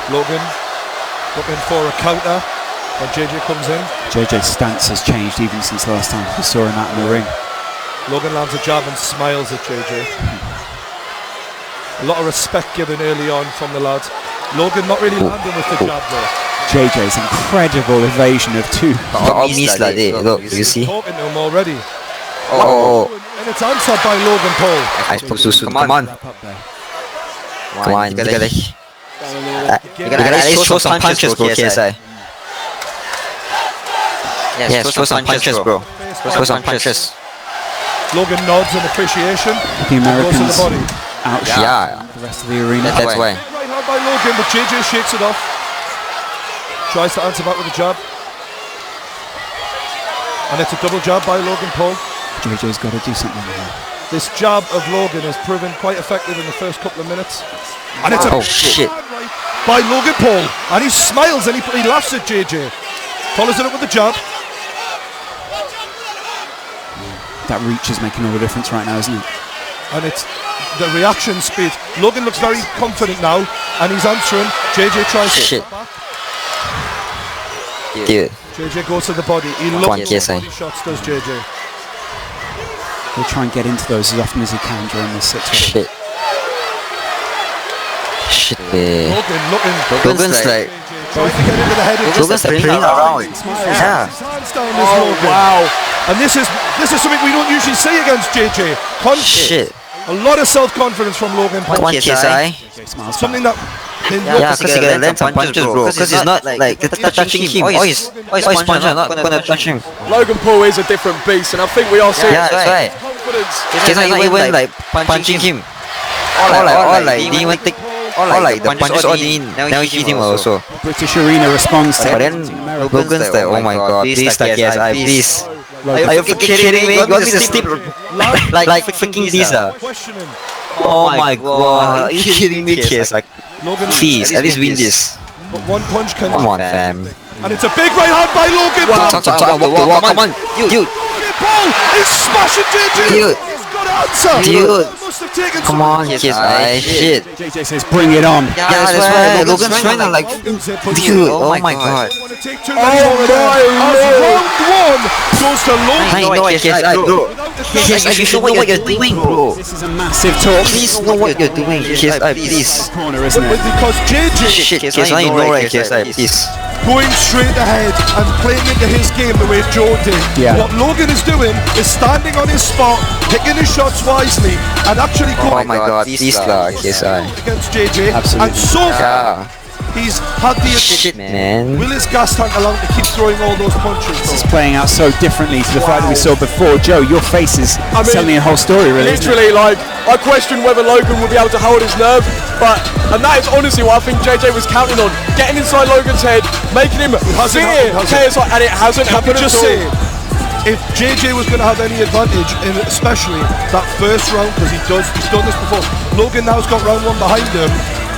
Logan looking for a counter when JJ comes in. JJ's stance has changed even since the last time we saw him out in the ring. Logan lands a jab and smiles at JJ. A lot of respect given early on from the lads. Logan not really landing with the jab though. JJ's incredible evasion of two. Look, you see? Talking to him already. Oh. And it's answered by Logan Paul. I spoke too soon. Come on. You gotta at least show some punches, bro, KSI. Yes, show some punches, bro. Show some punches. Logan nods in appreciation. The Americans goes to the body. outshot the rest of the arena. That's why. Right hand by Logan, but JJ shakes it off. Tries to answer back with a jab. And it's a double jab by Logan Paul. JJ's got to do something here. This jab of Logan has proven quite effective in the first couple of minutes. And it's a shit by Logan Paul. And he smiles and he laughs at JJ. Follows it up with the jab. That reach is making all the difference right now, isn't it? And it's the reaction speed. Logan looks very confident now and he's answering. JJ tries to back. Dude. JJ goes to the body. He loves those body shots, does JJ. He'll try and get into those as often as he can during this situation. Shit, man. Logan's like trying to get into the head of Logan's like playing around. Yeah. Wow. And this is something we don't usually see against JJ. Shit. A lot of self-confidence from Logan Paul. Come on, KSI. Something that Yeah, because he gotta land some punches, bro. Because he's not like touching him. Oh, he's punching, not gonna touch him. Logan Paul is a different beast, and I think we are seeing that's right. confidence. He's not even like punching him. Or like didn't even take. Or like the punches all in. Now he hit him also. British arena responds to But then Logan's like, oh my god, please, like KSI, please. Are you freaking kidding me? You want me to sleep like freaking this? Oh my god, are you kidding me, KSI? Please, at least win this. But one punch can. Come on, fam. And it's a big right hand by Logan Paul. Walk the wall, come on. Dude. Paul is smashing JJ. Dude. He's got an answer. Dude. Must have taken Come on, KSI. Shit. JJ says, bring it on. Yeah, that's right. Logan's trying to like. Dude, oh my god. Oh my lord. Round one goes to Logan. I know, KSI, bro. KSI, you should know what you're doing, bro. This is a massive talk. Please know what you're doing, KSI, please. Corner, isn't it? Because JJ Shit, KSI, you know right, KSI, please. going straight ahead and playing into his game the way Joe did. Yeah. What Logan is doing is standing on his spot, picking his shots wisely, and actually going. Oh my god, this lah, KSI. Against JJ. Absolutely. And so far, he's had the shit, man. Will his gas tank allow him to keep throwing all those punches? This is playing out so differently to the fight that we saw before. Joe, your face is telling a whole story, really. Literally, like, I question whether Logan will be able to hold his nerve, and that is honestly what I think JJ was counting on. Getting inside Logan's head, making him fear KSI, and it hasn't happened at all. If JJ was going to have any advantage in especially that first round, because he's done this before, Logan now's got round one behind him.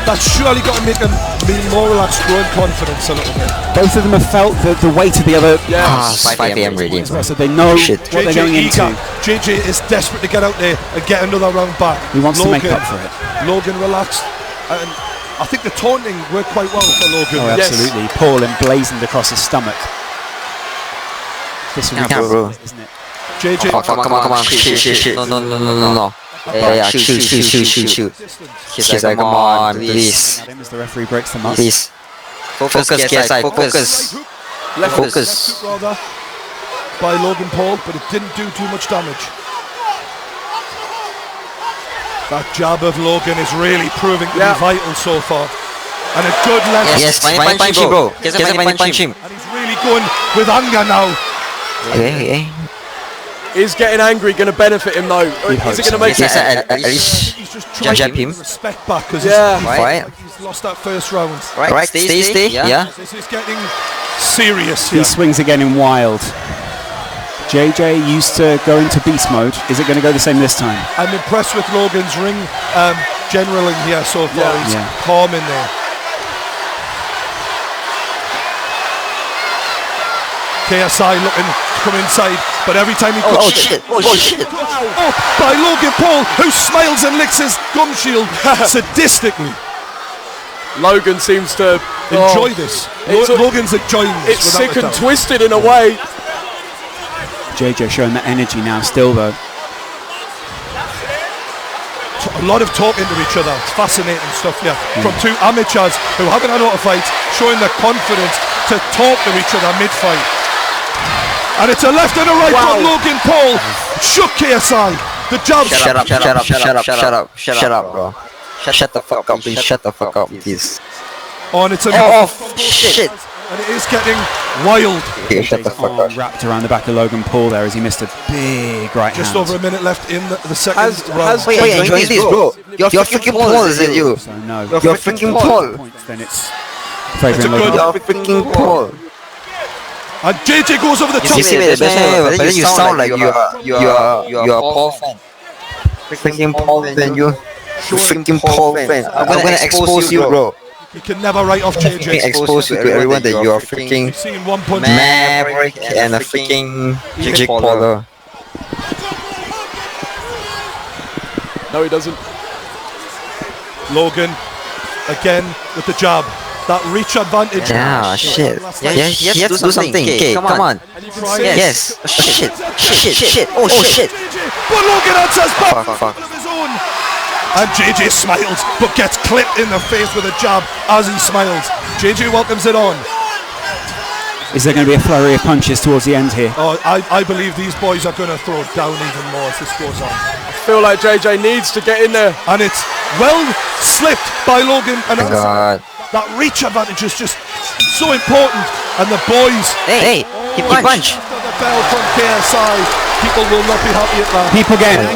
That's surely got to make him be more relaxed, growing confidence a little bit. Both of them have felt the weight of the other. Yes. 5 AM ready. So they know what they're going into. JJ is desperate to get out there and get another round back. He wants to make up for it. Logan relaxed, and I think the taunting worked quite well for Logan. Oh, absolutely. Yes. Paul emblazoned across his stomach. This one, bro. Isn't it? JJ. Oh, come on. Shit. No. Yeah, shoot. He's like, come on, please. As the referee breaks them up. Please. Focus, KSI, focus. Focus. Rather, by Logan Paul, but it didn't do too much damage. That jab of Logan is really proving to be vital so far. And a good left. Yes, punch him, bro. Punch him. And he's really going with anger now. Okay. Is getting angry going to benefit him though? Is it going to make it? At least he's just trying jab to him. Respect back because he's lost that first round. Right, stay. Yeah. This is getting serious. He swings again in wild. JJ used to go into beast mode. Is it going to go the same this time? I'm impressed with Logan's ring generaling here so far. He's calm in there. KSI looking to come inside, but every time he Oh shit! by Logan Paul, who smiles and licks his gum shield sadistically. Logan seems to enjoy this. Logan's enjoying this. It's sick and twisted in a way. JJ showing that energy now still though. A lot of talking to each other. It's fascinating stuff here. From two amateurs who haven't had a lot of fights, showing the confidence to talk to each other mid-fight. And it's a left and a right from Logan Paul. Shook KSI. The jab. Shut up, bro. Shut the fuck up, please. Shut the fuck up, please. Oh, and it's a shit. And it is getting wild. Okay, shut the fuck up. Wrapped around the back of Logan Paul there as he missed a big right Just hand. over a minute left in the second round. Wait, enjoy this, bro. You're freaking Paul, is it you? So no. You're freaking Paul. Then it's You're favouring Logan. freaking Paul. And JJ goes over the top. You see me, but then you sound like you're a Paul fan. Freaking Paul fan, you. Freaking Paul fan. I'm gonna expose you, bro. You can never write off JJ. Expose you to everyone that you're a freaking Maverick and a freaking Jake Pauler. No, he doesn't. Logan again with the jab. That reach advantage. Yeah, shit. Yeah, you have to do something. Okay, come on. Yes. Shit. Oh shit. But Logan answers back of his own. And JJ smiles, but gets clipped in the face with a jab as he smiles. JJ welcomes it on. Is there going to be a flurry of punches towards the end here? Oh, I believe these boys are going to throw down even more as this goes on. I feel like JJ needs to get in there. And it's well slipped by Logan. And that reach advantage is just so important. And the boys... Hey, he punched. After the bell from KSI, people will not be happy at that. People getting...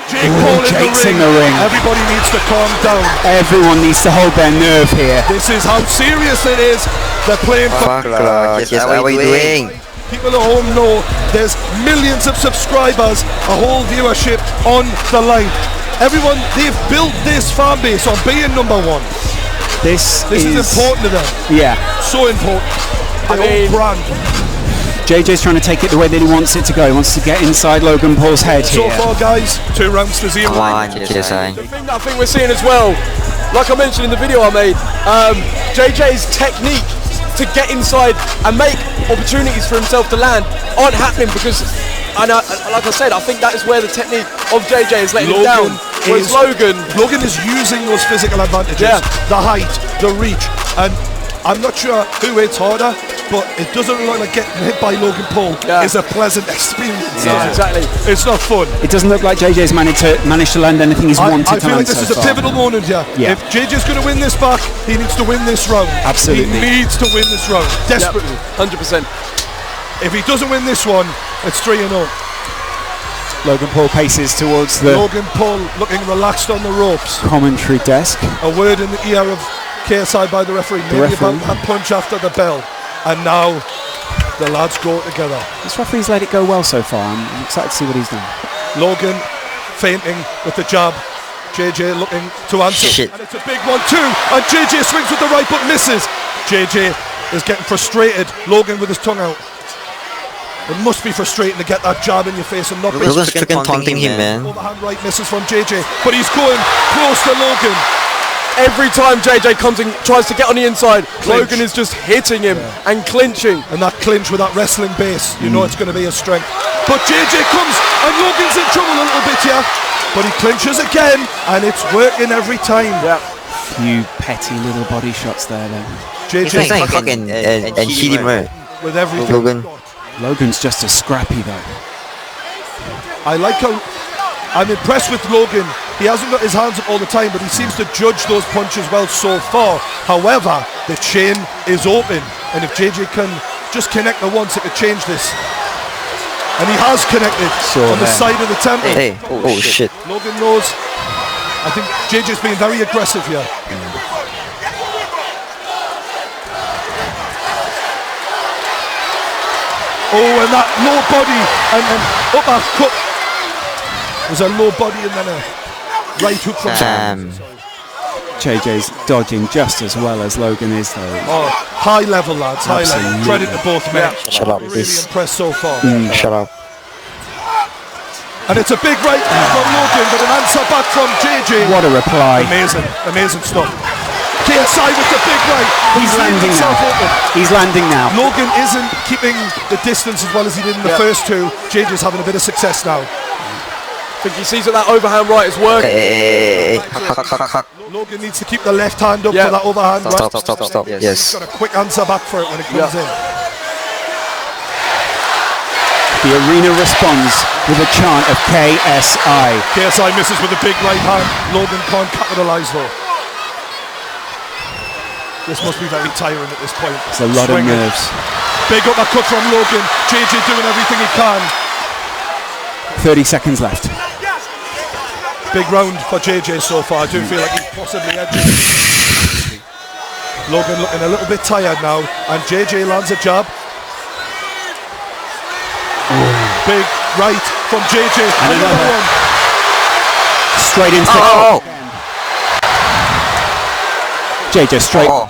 Jake Paul in the ring. Everybody needs to calm down. Everyone needs to hold their nerve here. This is how serious it is. They're playing for... What are you doing? People at home know there's millions of subscribers, a whole viewership on the line. Everyone, they've built this fan base on being number one. This is important to them. Yeah. So important. Their own brand. JJ's trying to take it the way that he wants it to go. He wants to get inside Logan Paul's head so here. So far, guys, 2 rounds to 0. Come on, KSI. The thing that I think we're seeing as well, like I mentioned in the video I made, JJ's technique to get inside and make opportunities for himself to land aren't happening because, like I said, I think that is where the technique of JJ is letting him down. Whereas Logan is using those physical advantages, the height, the reach, and I'm not sure who hits harder, but it doesn't look like getting hit by Logan Paul is a pleasant experience. Yeah, exactly. It's not fun. It doesn't look like JJ's managed to land anything he's wanted to land. I feel like this is a pivotal moment here. Yeah. If JJ's going to win this back, he needs to win this round. Absolutely. He needs to win this round, desperately. 100%. If he doesn't win this one, it's 3-0. Logan Paul paces towards the... Logan Paul looking relaxed on the ropes. Commentary desk. A word in the ear of KSI by the referee. Maybe about a punch after the bell. And now the lads go together. This referee's let it go well so far. I'm excited to see what he's done. Logan feinting with the jab. JJ looking to answer. Shit. And it's a big one too. And JJ swings with the right but misses. JJ is getting frustrated. Logan with his tongue out. It must be frustrating to get that jab in your face and not be freaking taunting him, man. Overhand right misses from JJ, but he's going close to Logan. Every time JJ comes and tries to get on the inside, Logan is just hitting him and clinching. And that clinch with that wrestling base, you know it's going to be a strength. But JJ comes and Logan's in trouble a little bit here. But he clinches again and it's working every time. Yeah. Few petty little body shots there though. JJ fucking and hit him right. With everything. Logan's just as scrappy though. I like how I'm impressed with Logan. He hasn't got his hands up all the time, but he seems to judge those punches well so far. However, the chain is open, and if JJ can just connect the once, it could change this. And he has connected on the side of the temple. Hey, oh shit. Logan knows. I think JJ's being very aggressive here. Oh, and that low body and then uppercut. There's a low body and then a right hook from JJ's dodging just as well as Logan is though. Oh, high level lads, high level. Credit to both men. Shut up, really impressed so far. Shut up. And it's a big right from Logan, but an answer back from JJ. What a reply. Amazing stuff. KSI with the big right. He's landing now. He's landing now. Logan isn't keeping the distance as well as he did in the first two. JJ's having a bit of success now. I think he sees that overhand right is working. Logan needs to keep the left hand up for that overhand right. Stop. Yes. He's got a quick answer back for it when it comes in. The arena responds with a chant of KSI. KSI misses with a big right hand. Logan can't capitalise though. This must be very tiring at this point. It's a lot of nerves. Big uppercut from Logan. JJ doing everything he can. 30 seconds left. Big round for JJ so far. I do feel like he's possibly edging. Logan looking a little bit tired now, and JJ lands a jab. Big right from JJ. And another one. Straight into the JJ straight up.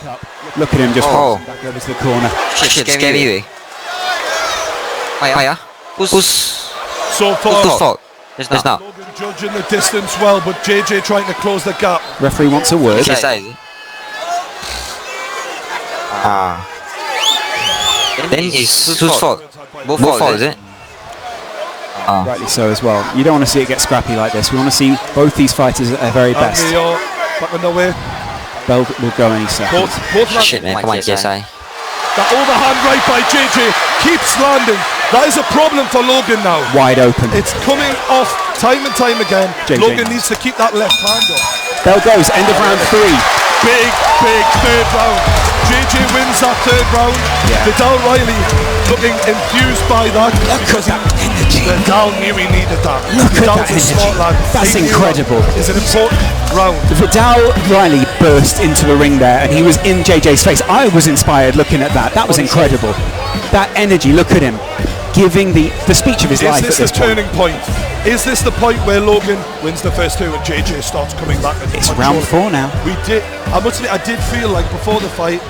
Look at him just back over to the corner. Shit, scary. Hiya. Who's so far? There's not. Logan judging the distance well, but JJ trying to close the gap. Referee wants a word. Then it's whose fault? Both fault, is it? Rightly so as well. You don't want to see it get scrappy like this. We want to see both these fighters at their very best. Back on the way. Bell will go any second. Shit, man, come on, KSI. That overhand right by JJ keeps landing. That is a problem for Logan now. Wide open. It's coming off time and time again. Logan needs to keep that left hand up. Bell goes, end of round 3. Big third round. JJ wins that third round. Vidal Riley looking enthused by that. Because Vidal knew he needed that. Vidal's a smart lad. That's incredible. It's an important round. Vidal Riley burst into the ring there and he was in JJ's face. I was inspired looking at that. That was incredible. That energy, look at him. Giving the speech of his life at this point. Is this the turning point? Is this the point where Logan wins the first two and JJ starts coming back? It's round 4 now. I must admit, I did feel like before the fight,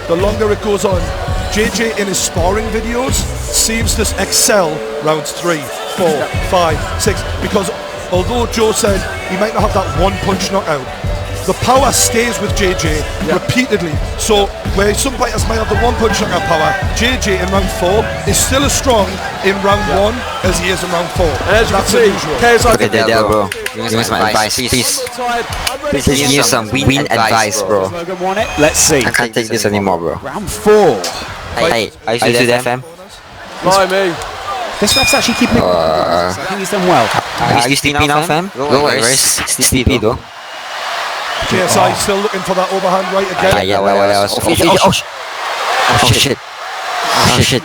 the longer it goes on, JJ in his sparring videos seems to excel rounds 3, 4, 5, 6, because although Joe said he might not have that one punch knockout, the power stays with JJ repeatedly. So where some fighters might have the one punch knockout power, JJ in round 4 is still as strong in round 1 as he is in round 4. And as you can see, look at that, bro. Give me some advice, please. Please give me some win advice, bro. Let's see. I can't take this anymore, bro. Round 4. Hey, are you still there, fam? Why me? This ref's actually keeping it. I think he's done well. Are you sleepy now, fam? No worries. Sleepy, though. KSI still looking for that overhand right again. Oh shit.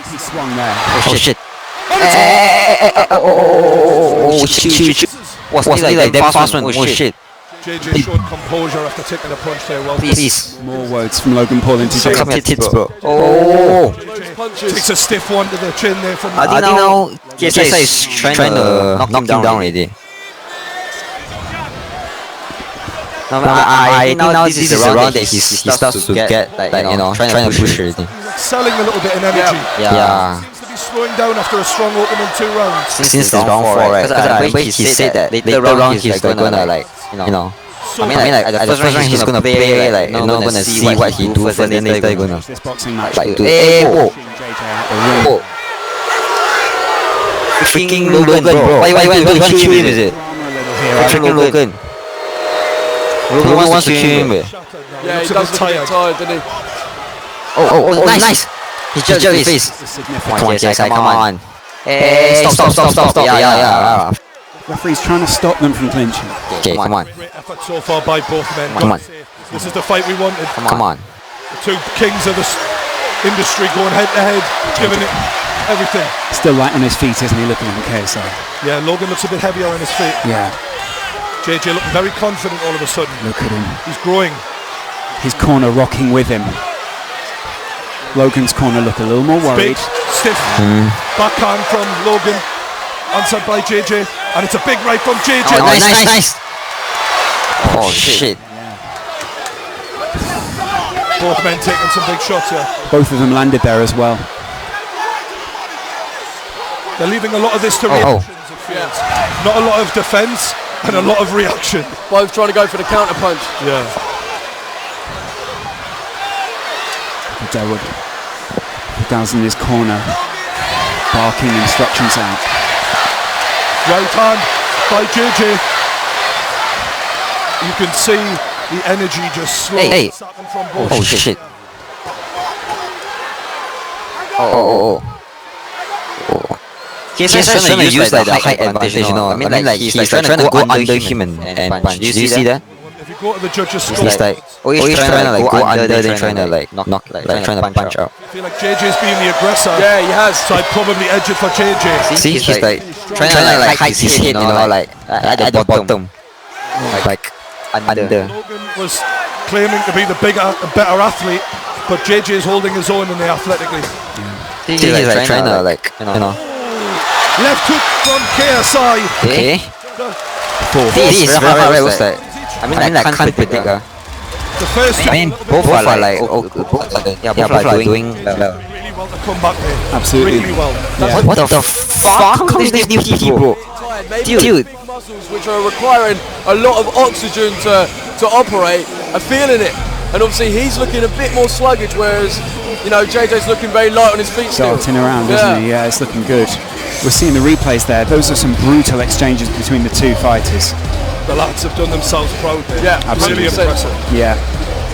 He swung there. Oh shit. Oh shit. What's like that fast one? Oh shit. JJ showed composure after taking a punch there. Well, please. More words from Logan Paul into JJ. Come here, tits, bro. Oh. Takes a stiff one to the chin there from. I think now KSI is trying to knock him down already. No, I think now this is the round that he starts to get like, you know, trying to push everything. Selling a little bit in energy. Yeah. Seems to be slowing down after a strong opening 2 rounds. Since round 4, right? Because I remember he said that later round he's gonna like, you know. I mean, like at the first round he's gonna play like, you know, gonna see what he do first, and then later he's gonna like do. Freaking Logan, bro! Why you want to kill him? Is it? Freaking Logan. Logan wants to kill him. Yeah, he does look tired, doesn't he? Oh, nice! He just his face. Come on, KSI, come on. Hey, stop. Yeah. Referee's trying to stop them from clinching. Okay, come on. Great effort so far by both men. Come on. This is the fight we wanted. Come on. The 2 kings of the industry going head to head, giving it everything. Still light on his feet, isn't he, looking at KSI? Yeah, Logan looks a bit heavier on his feet. Yeah. JJ looking very confident all of a sudden. Look at him. He's growing. His corner rocking with him. Logan's corner look a little more worried. stiff backhand from Logan, answered by JJ, and it's a big right from JJ. Oh, nice. Oh shit. Both men taking some big shots here. Both of them landed there as well. They're leaving a lot of this to reactions, it feels. Not a lot of defence and a lot of reaction. Both trying to go for the counter punch. Yeah. Delwood. Vidal's in his corner, barking instructions out. Right hand by JJ. You can see the energy just slowly sapping from both. Oh shit. Oh. He's trying to use like the height advantage, you know. I mean, like he's like trying to go under him and punch. Do you see that? If you go to the judge's score, he's like, he's trying to like go under, then trying to like knock, like trying to punch out. I feel like JJ's being the aggressor. Yeah, he has. So I'd probably edge it for JJ. See, he's like trying to like hide his head, you know, like at the bottom, like under. Logan was claiming to be the bigger and better athlete, but JJ's holding his own in there athletically. He's like trying to like, you know. Left hook from KSI. Okay. This is very was like, I mean, I can't predict. The first I mean, both are like, both are doing well. Really well to come back there. Absolutely. Really well. Yeah. What the fuck? How come these new people? Dude. Muscles which are requiring a lot of oxygen to operate are feeling it. And obviously he's looking a bit more sluggish, whereas, you know, JJ's looking very light on his feet still. Darting around, isn't he? Yeah, it's looking good. We're seeing the replays there. Those are some brutal exchanges between the two fighters. The lads have done themselves proud there. Yeah, absolutely. Really impressive. Yeah.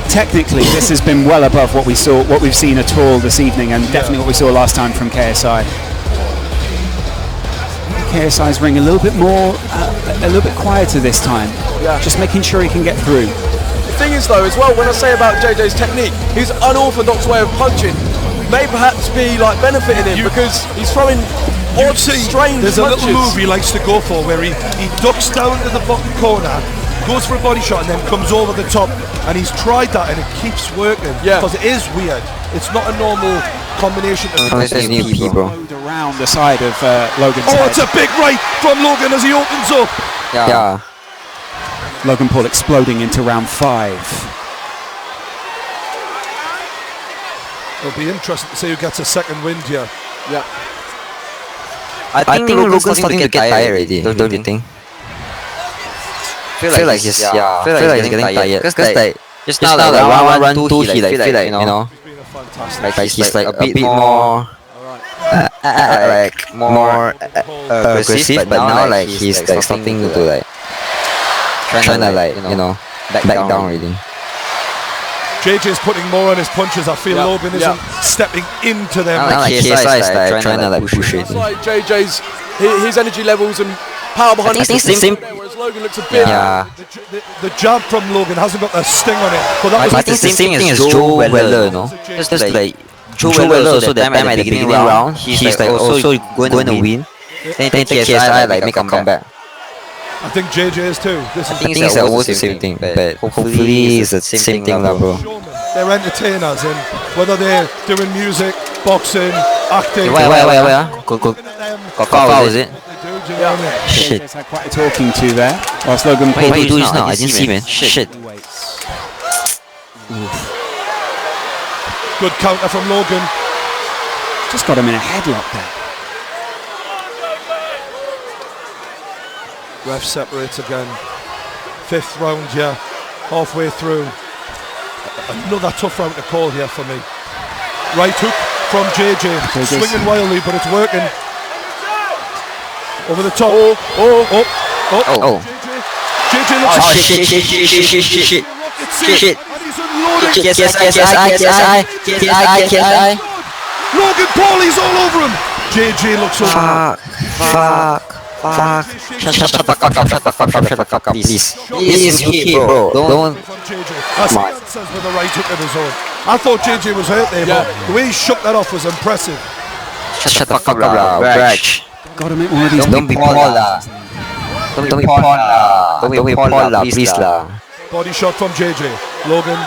Technically, this has been well above what we've seen at all this evening, and definitely what we saw last time from KSI. KSI's ring a little bit more, a little bit quieter this time. Yeah. Just making sure he can get through. The thing is though, as well, when I say about JJ's technique, his unorthodox way of punching may perhaps be like benefiting him because he's throwing odd, strange There's punches. a little move he likes to go for where he ducks down to the bottom corner, goes for a body shot and then comes over the top, and he's tried that and it keeps working. Yeah. Because it is weird. It's not a normal combination of around the side of Logan's head. it's a big right from Logan as he opens up. Yeah. Logan Paul exploding into round 5. It'll be interesting to see who gets a second wind here. Yeah. I think Logan's starting to get tired already, don't you think? Feel like he's getting tired. Because like just now like round 2 he like feel like, you know, like he's like a bit more like more aggressive, but now like he's like starting to like trying to like, you know, back down already. JJ's putting more on his punches. I feel Logan isn't stepping into them. Like KSI is like trying to like push it. Like JJ's, his energy levels and power behind I think same. whereas Logan looks a bit. The jab from Logan hasn't got a sting on it. But that was I think the same thing as Joe Weller, you know. Just like Joe Weller also that time at the beginning round, he's like also going to win. Then KSI like make a comeback. I think JJ is too. I think it's almost the same thing, but hopefully it's the same thing now, bro. They're entertainers, and whether they're doing music, boxing, acting. Wait. Got foul, is it? Shit. JJ's had quite a talking to there. Whilst Logan Paul. What did you do just now? I didn't see, man. Shit. Good counter from Logan. Just got him in a headlock there. Ref separates again. 5th round here, halfway through. Another tough round to call here for me. Right hook from JJ. Swinging wildly, but it's working. Over the top. JJ looks Shit. And he's unloading. KSI. Logan Paul, he's all over him. JJ looks over. Fuck. Shut the fuck up, please. Please, bro. Don't. That's the answers with the right hook of his own. I thought JJ was hurt there, but the way he shook that off was impressive. Shut the fuck up, bro. Gotta make one of these. Don't be Paula. Don't be Paula, please lah. Body shot from JJ. Logan.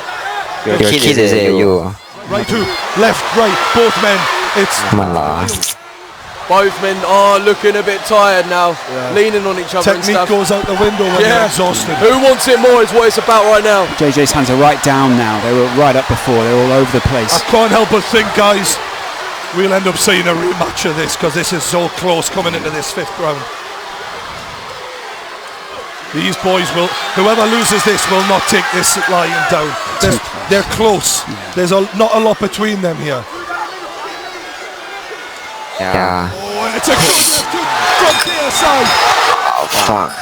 Your kid is there, you. Right hook, left, right, both men Come on, lah. Both men are looking a bit tired now, leaning on each other and Technique stuff. goes out the window when they're exhausted. Who wants it more is what it's about right now. JJ's hands are right down now. They were right up before. They're all over the place. I can't help but think, guys, we'll end up seeing a rematch of this because this is so close coming into this 5th round. These boys will, whoever loses this will not take this lying down. They're close. There's not a lot between them here. Yeah. Oh, and it's a good left hook from KSI. Oh, fuck.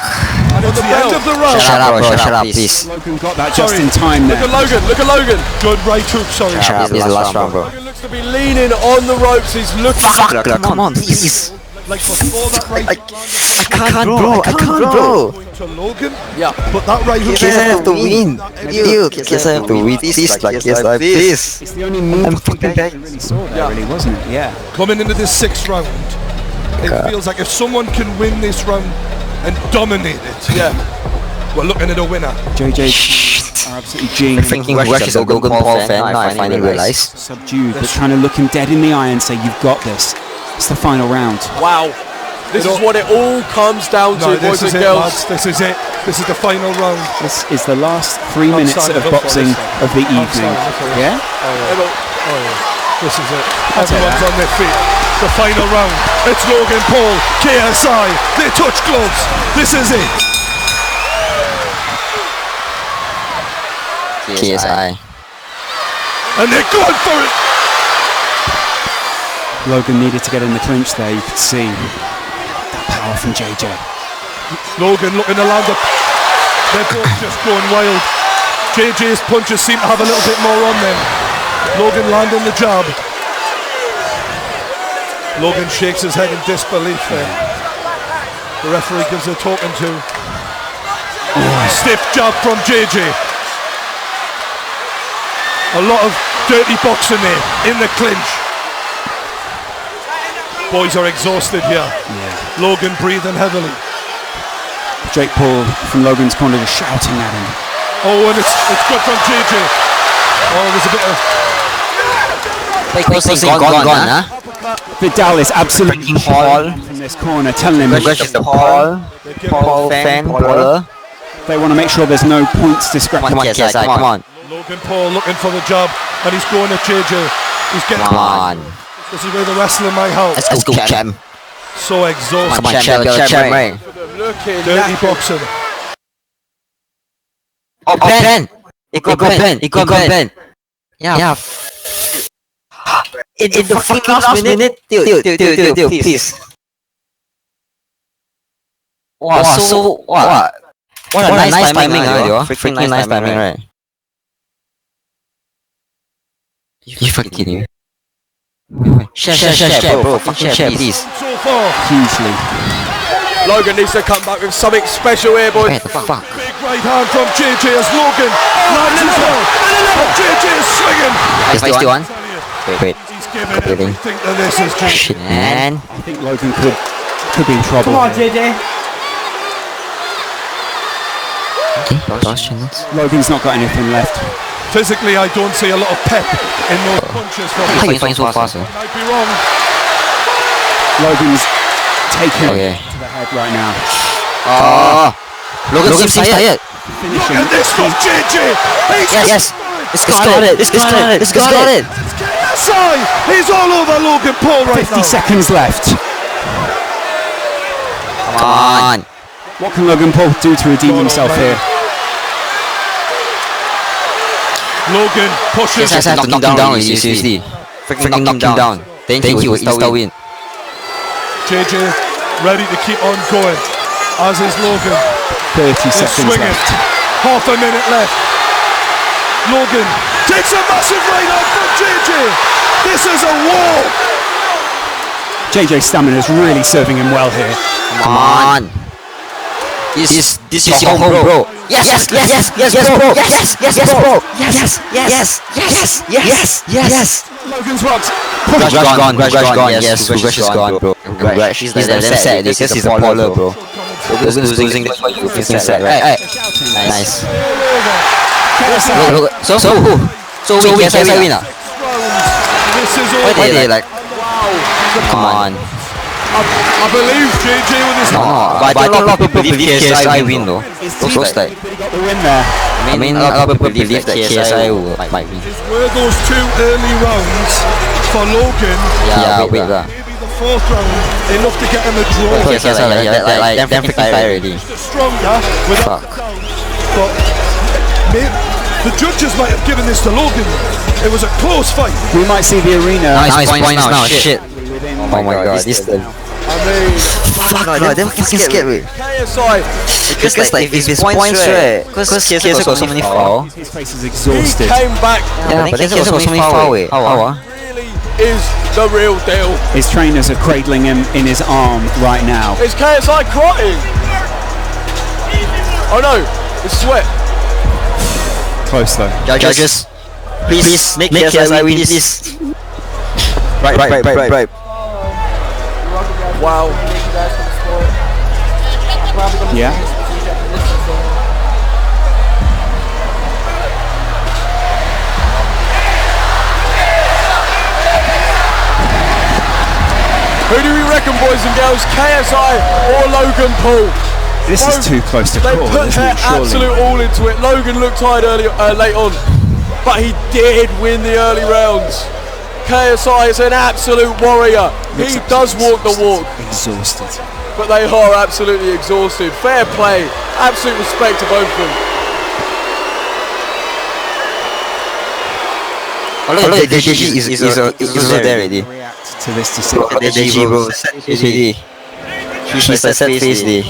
And it's the end of the round. Shut up, bro. Shut up, please. Logan got that just in time there. Look at Logan. Good right hook, sorry. Shut up, this is the last round, bro. Logan looks to be leaning on the ropes. He's looking. Fuck, come on, please. Like before that right hook I can't, bro. going to Logan. Yeah. But that right hook KSI have to win. You, KSI have to win. Please, like KSI, please. It's the only move that really saw there, really, wasn't it? Yeah. coming into this 6th round, it feels like if someone can win this round and dominate it, we're looking at a winner. JJ are absolutely G'ing. Freaking Rush is a Logan Paul fan. Now I finally realize. Subdued, but trying to look him dead in the eye and say, "You've got this." It's the final round. Wow. This is what it all comes down to, boys and girls. This is it. This is the final round. This is the last 3 minutes of boxing of the evening. Yeah? This is it. Everyone's on their feet. The final round. It's Logan Paul, KSI. They touch gloves. This is it. KSI. And they're going for it. Logan needed to get in the clinch there, you could see. That power from JJ. Logan looking to land up. They're both just going wild. JJ's punches seem to have a little bit more on them. Logan landing the jab. Logan shakes his head in disbelief there. The referee gives a talking to. Stiff jab from JJ. A lot of dirty boxing there in the clinch. Boys are exhausted here. Logan breathing heavily. Jake Paul from Logan's corner just shouting at him. Oh, and it's good from JJ. Oh, there's a bit of... Gone, huh? Vidal is absolutely Paul from this corner, telling him Paul fan, Paul. They want to make sure there's no points discrepancy. Come on, KSI, come on. Logan Paul looking for the jab, and he's going at JJ. He's getting... Come on. This is where the wrestling might help. Let's go, champ. So exhausted. Come on, champ, right? Dirty boxing. Oh, Ben! Go Ben! Yeah. In the fucking last minute, dude, please. Wow, so what? What a nice timing, freaking nice timing, right? You fucking kidding me? Share, bro. Fucking share, please. So far. Hugely. Logan needs to come back with something special here, boys. What the fuck? Big right hand from JJ as Logan lands as well. JJ is swinging. Is still on? Wait. He's giving everything to this is JJ. Shit, man. I think Logan could be in trouble. Come on, JJ. Okay, Logan's not got anything left. Physically, I don't see a lot of pep in those punches from How are you fighting so fast? I might be wrong. Logan's taken to the head right now. Logan seems tired. Look at this from JJ. Yes. It's got it. KSI. He's all over Logan Paul right 50 now. seconds left. Come on. What can Logan Paul do to redeem himself here? Logan pushes. Yes, I have to knock him down, seriously. Freaking knock him down. Then he will still win. JJ ready to keep on going, as is Logan. 30 seconds left. Half a minute left. Logan takes a massive right hand from JJ. This is a war. JJ's stamina is really serving him well here. Come on. This is your home, bro. Yes, bro. Yes. Logan's rocked. Rush gone. Yes, Rush is gone, bro. Rush is damn sad because he's a baller, bro. Logan's losing this one. You freaking sad, right? Nice. So who? So we KSI win, This is why they like? Come on. I believe JJ with this. But I think a lot of people believe KSI win though. Looks like. The win there. I mean, a lot of people believe that KSI might win. Were those 2 early rounds for Logan? Yeah, wait lah. Maybe the 4th round enough to get him a draw. KSI like them freaking tired already. Stronger without the down. But the judges might have given this to Logan. It was a close fight. We might see the arena. Nice points now. Shit. Oh my god, this the. I mean, Fuck, no, them fucking scared me. KSI. Because like if it's points right, because KSI got so many foul. His face is exhausted. He came back. Yeah, but KSI got so many foul. How? Really is the real deal. His trainers are cradling him in his arm right now. Is KSI crying? Oh no, it's sweat. Close though. Judges, please make KSI win this. Right. Wow. Yeah. Who do we reckon, boys and girls? KSI or Logan Paul? This is too close to They call, put isn't their it? Surely. absolute all into it. Logan looked tired late on, but he did win the early rounds. KSI is an absolute warrior. He does walk the walk. Exhausted. But they are absolutely exhausted. Fair play. Absolute respect to both of them. Oh look, the deji is also there already. React to this decision. The deji bro, is ready. He's a set face day.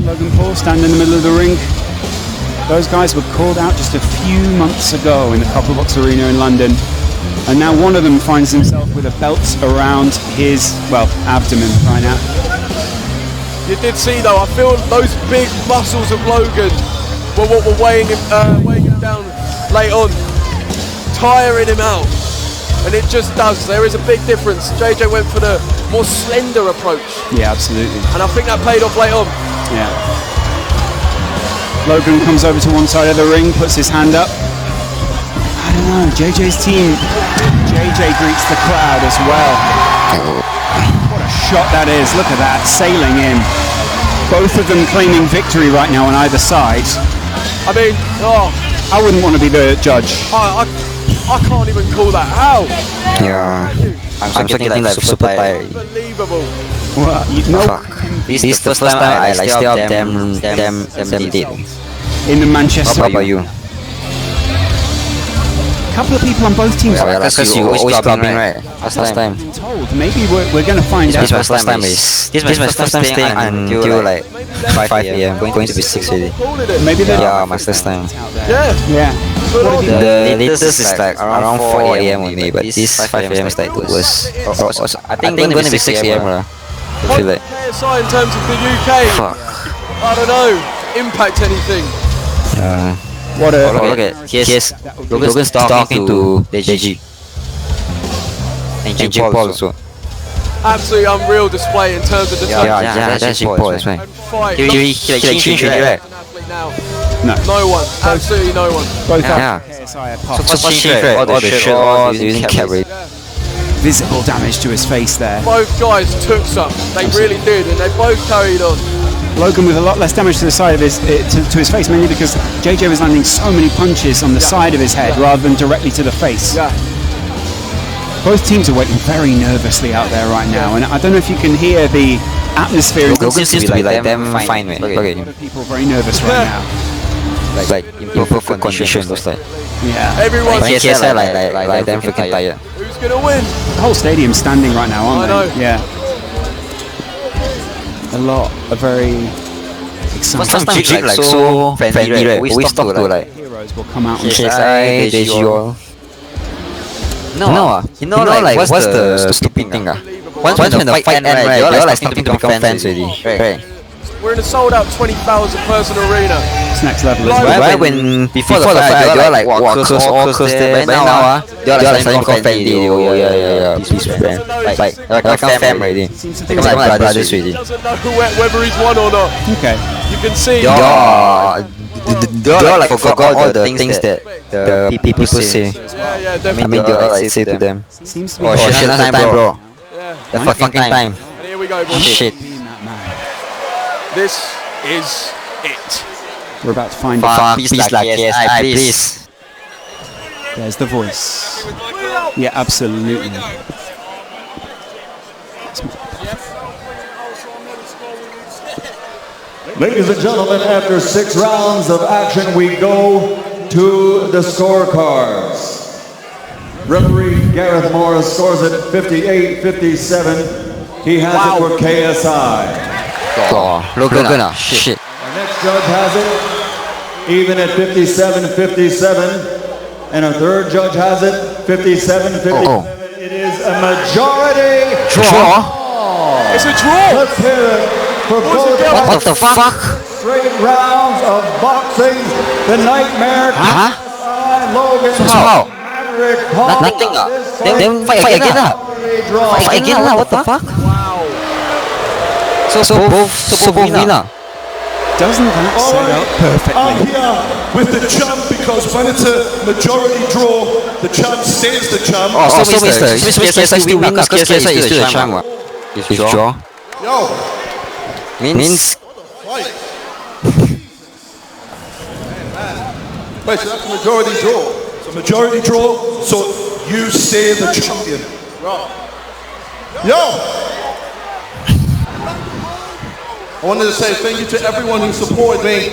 Logan Paul stand in the middle of the ring. Those guys were called out just a few months ago in the Copperbox Arena in London, and now one of them finds himself with a belt around his, well, abdomen right now. You did see though, I feel those big muscles of Logan were what were weighing him down late on, tiring him out, and it just does. There is a big difference. JJ went for the more slender approach. Yeah, absolutely. And I think that paid off late on. Yeah. Logan comes over to one side of the ring, puts his hand up. I don't know, JJ's team. JJ greets the crowd as well. What a shot that is, look at that, sailing in. Both of them claiming victory right now on either side. I mean, I wouldn't want to be the judge. I can't even call that out. Yeah. I'm so getting like super tired. Unbelievable. Well, fuck. This is the first time I like stay up them did. In the Manchester. How about you? A couple of people on both teams. Yeah, because you always clubbing, right? Last time. Told. Maybe we're going to find out. This is my first time staying until like 5 AM. Going to be 6 already. Maybe yeah, my first time. Yeah. The latest is like around 4 AM only, but this 5 AM is like was I think going to be 6 AM lah. I feel like. KSI in terms of the UK. Fuck. I don't know. Impact anything. What a look at Logan's talking to deji. And Jake Paul also. Absolutely unreal display in terms of the yeah, that's Jake Paul, that's right. He changed right? No one. Absolutely no one. Both yeah. So change right? All the shit, all using cap right? Visible damage to his face there. Both guys took some. They really did, and they both carried on. Logan with a lot less damage to the side of his to his face, mainly because JJ was landing so many punches on the side of his head rather than directly to the face. Yeah. Both teams are waiting very nervously out there right now, and I don't know if you can hear the atmosphere. Logan seems to be like them fine, man. Okay. A lot of people are very nervous right now. Like in perfect condition, looks like. Yeah. Everyone's KSI like them freaking tired. Who's gonna win? The whole stadium's standing right now, aren't they? Know. Yeah. A lot of very exciting. First time Jake like so friendly, right? We talk to like heroes will come out and KSI, deji all. No, you know like what's the stupid thing? Once when the fight end, right, you all like starting to become fans already, right? We're in a sold-out 20,000-person arena. It's next level as Right, well. when before the fight, they were like, wow, close there. But now, they're like starting confetti. Oh, yeah. Peace, friend. Like a fam already. They're like brothers already. He doesn't know whether he's won or not. Okay. You can see. They all like forgot all the things that the people say. Yeah, I mean, they all like say to them. Seems to be Oh, shit, time, bro. Yeah. The fucking time. And here we go, boys. Shit. This is it. We're about to find Fuck, peace like yes, please. There's the voice. Yeah, absolutely. Ladies and gentlemen, after 6 rounds of action, we go to the scorecards. Referee Gareth Morris scores it 58-57. He has it for KSI. Logan, shit. Our next judge has it even at 57-57. And our third judge has it 57-57. It is a majority draw. It's a draw. Let's hear it for both. What the fuck? Straight rounds of boxing. The Nightmare. Logan. How? Maverick. Nothing. Then fight again. Fight again. What the fuck? Wow. So both winner. Doesn't that set up perfectly? I'm here with the champ because when it's a majority draw, the champ stays the champ. Oh, so Mr. KSI still win because KSI is still the champ. If you draw. Yo. Means. Wait, so that's a majority draw. It's a majority draw, so you stay the champion. Yo! I wanted to say thank you to everyone who supported me.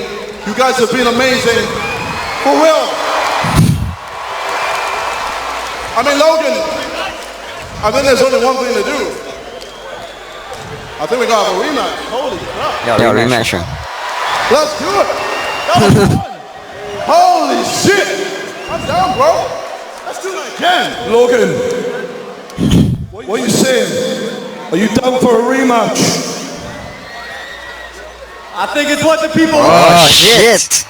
You guys have been amazing. For real. I mean, Logan, I think there's only one thing to do. I think we gotta have a rematch. Holy crap. Yeah, rematch. Let's do it. That was fun. Holy shit. I'm down, bro. Let's do it again. Logan, what are you saying? Are you down for a rematch? I think it's what the people want. Oh, shit.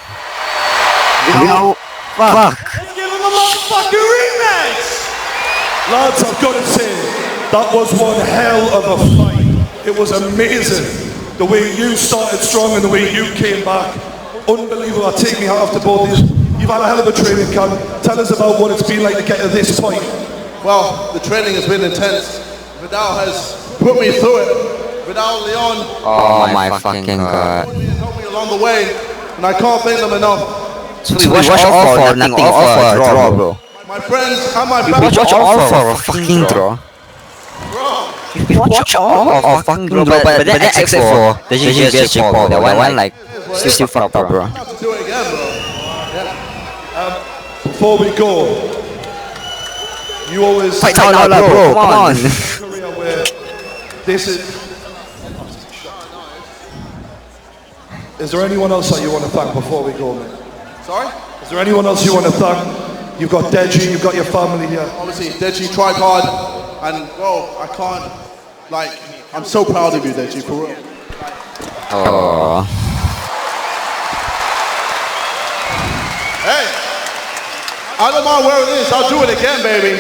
No. Fuck. Let's give him a motherfucking rematch. Lads, I've got to say, that was one hell of a fight. It was amazing. The way you started strong and the way you came back. Unbelievable. I take me out after both of you. You've had a hell of a training camp. Tell us about what it's been like to get to this point. Well, the training has been intense. Vidal has put me through it. Vidal, Leon. Oh my fucking god. Helped me along the way, and I can't thank them enough. So we watch all for nothing, all for a draw, bro. My friends and my We family. watch all for a fucking draw. We watch all for a fucking draw, but then except for the GGS Paul, that one like still fucked up, bro. Do it again, bro. Yeah. Before we go, you always Fight now, bro. Come on. This is there anyone else that you want to thank before we go, man? Sorry? Is there anyone else you want to thank? You've got Deji, you've got your family here. Obviously, Deji tried hard, and well, I can't, like, I'm so proud of you, Deji, for real. Oh. Hey, I don't mind where it is, I'll do it again, baby.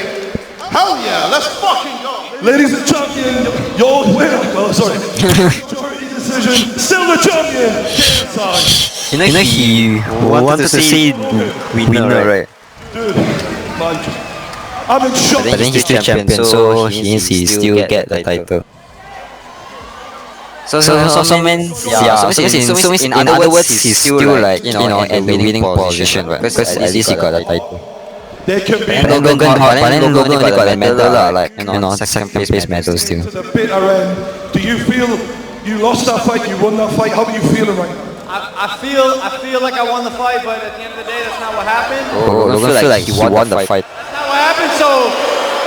Hell yeah, let's fucking go. Ladies and champion, your winner, well, sorry, majority decision, still the champion, KSI. You know he wanted to say winner, right? Dude, I'm in shock. But then he's still champion, so he means he still get the title. So means in other words he's still like you know in the winning position, right? Because at least he got the title. There can be And Logan only got a medal, like you know second place medal still. to the bitter end. Do you feel you lost that fight? You won that fight. How are you feeling right now? I feel like I won the fight, but at the end of the day, that's not what happened. Oh, Logan feel like he won the fight. That's not what happened, so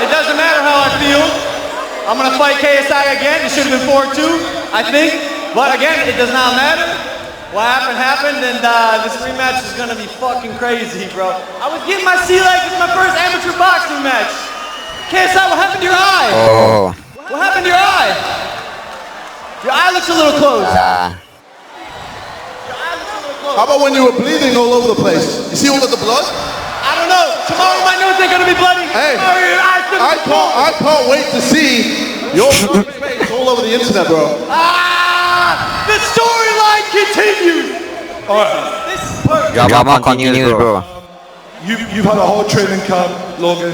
it doesn't matter how I feel. I'm gonna fight KSI again. It should have been 4-2, I think. But again, it does not matter. What happened, and this rematch is gonna be fucking crazy, bro. I was getting my sea legs. It's my first amateur boxing match. KSI, what happened to your eye? Oh. What happened to your eye? Your eye looks a little closed. How about when you were bleeding all over the place? You see all of the blood? I don't know. Tomorrow my nose ain't gonna be bloody. Hey, I can't wait to see your face all over the internet, bro. The storyline continues. All right. This is perfect. Drama continues, bro. You've had a whole training camp, Logan.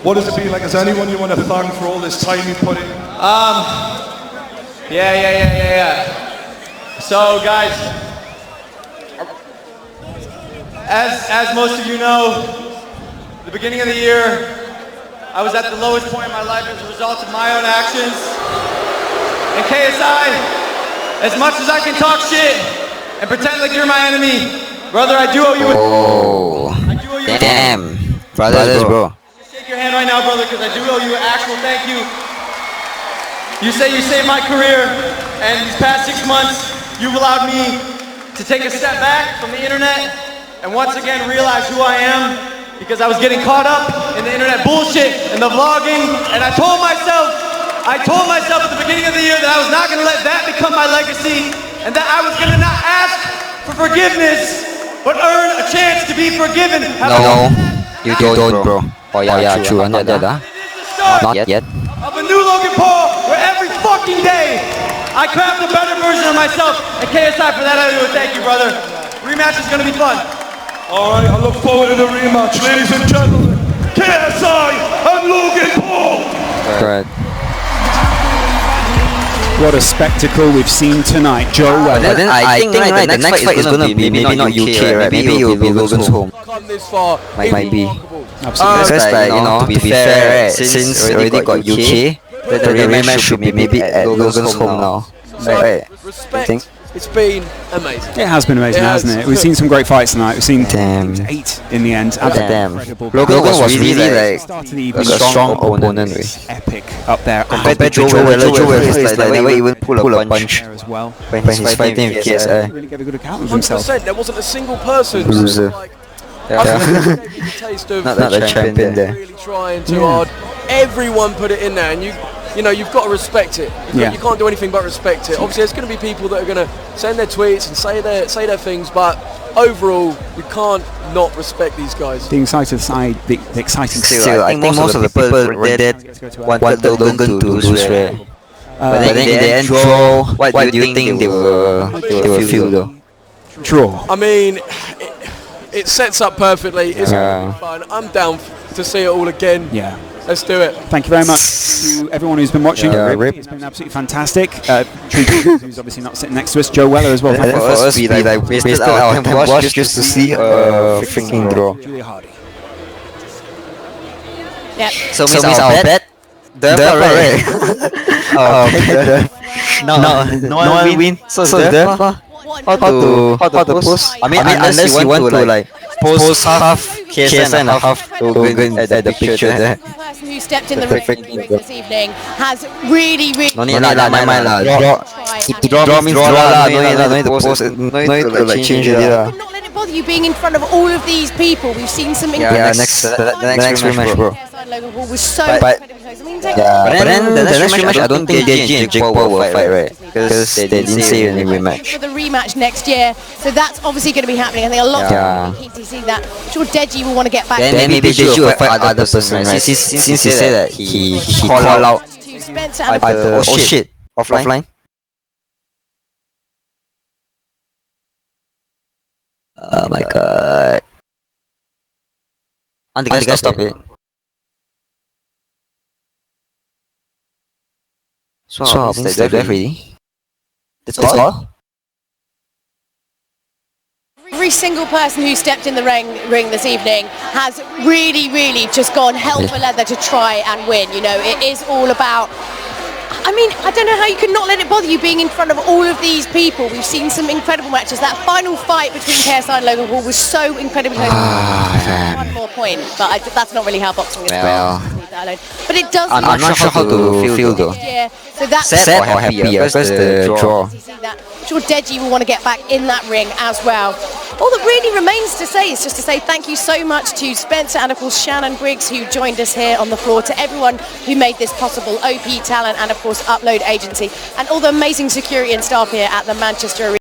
What has it been like? Is there anyone you want to thank for all this time you put in? Yeah. So guys, as most of you know, the beginning of the year, I was at the lowest point in my life as a result of my own actions. And KSI, as much as I can talk shit and pretend like you're my enemy, brother, I do owe you a Damn. Brothers, bro. Shake your hand right now, brother, because I do owe you an actual thank you. You say you saved my career, and these past 6 months, you've allowed me to take a step back from the internet and once again realize who I am, because I was getting caught up in the internet bullshit and the vlogging, and I told myself at the beginning of the year that I was not gonna let that become my legacy, and that I was gonna not ask for forgiveness, but earn a chance to be forgiven. No, you don't, bro. Oh yeah, true. Not yet. Of a new Logan Paul, where every fucking day I craft a better version of myself, and KSI, for that I do thank you, brother. Rematch is gonna be fun. All right, I look forward to the rematch, ladies and gentlemen. KSI and Logan Paul. Correct. What a spectacle we've seen tonight, Joe. Then I think the next fight is gonna be maybe not UK, right? Maybe it will be Logan's home. Come this far. Might be. Absolutely. Because to be fair, since already got UK, the rematch should be maybe at Logan's home now. Right? Respect. It's been amazing. It has been amazing, hasn't it? We've seen some great fights tonight. We've seen 8 in the end. Damn. Incredible. Logan was really Started a strong opponent. Epic up there. Compared to Joe Weller, they never even pull a punch as well. when he's fighting with KSI. Really gave a good account of himself. 100%. There wasn't a single person Loser. taste of Not the champion there. really trying too hard. Everyone put it in there, and you know, you've got to respect it. You can't do anything but respect it. Obviously, there's going to be people that are going to send their tweets and say their things, but overall, you can't not respect these guys. The excited side, the exciting Still, I think most of the people wanted Logan to lose, right? But then in the end, draw. What do you think they will feel though? Draw. I mean, it sets up perfectly. It's gonna be fun. I'm down to see it all again. Yeah. Let's do it. Thank you very much to everyone who's been watching. It's been absolutely fantastic. Who's obviously not sitting next to us, Joe Weller as well. For us, we wasted our time to watch just to see a freaking draw. Julia Hardy. Yep. So means our bet? Right? No one win. So how to post? I mean, unless you want to like post half KSI and half Logan at the picture there. The person who stepped in the ring this evening has really No need lah, draw means draw lah. No need to post it. No need to like change it lah. Not let it bother you being in front of all of these people. We've seen some incredible. Yeah, the next rematch, bro. Logan Paul was so incredibly close. I mean, but then the next rematch, I don't think Deji and Jake Paul will fight, right? Because they didn't say any rematch. For the rematch next year, so that's obviously going to be happening. I think a lot of people keen to see that. I'm sure Deji will want to get back. Then maybe Deji will fight other person, right? Since he said that he called out Spencer oh shit, offline. Oh my god. And the guy stop it. So is that ready? That's all? Every single person who stepped in the ring this evening has really just gone hell for leather to try and win. You know, it is all about. I mean, I don't know how you could not let it bother you being in front of all of these people. We've seen some incredible matches. That final fight between KSI and Logan Paul was so incredibly close. One more point, but that's not really how boxing is. But it does. I'm not sure how to feel though. Yeah, so that's sad or happy because the draw. I'm sure Deji will want to get back in that ring as well. All that really remains to say is just to say thank you so much to Spencer and of course Shannon Briggs, who joined us here on the floor, to everyone who made this possible, OP Talent and of course Upload Agency, and all the amazing security and staff here at the Manchester Arena.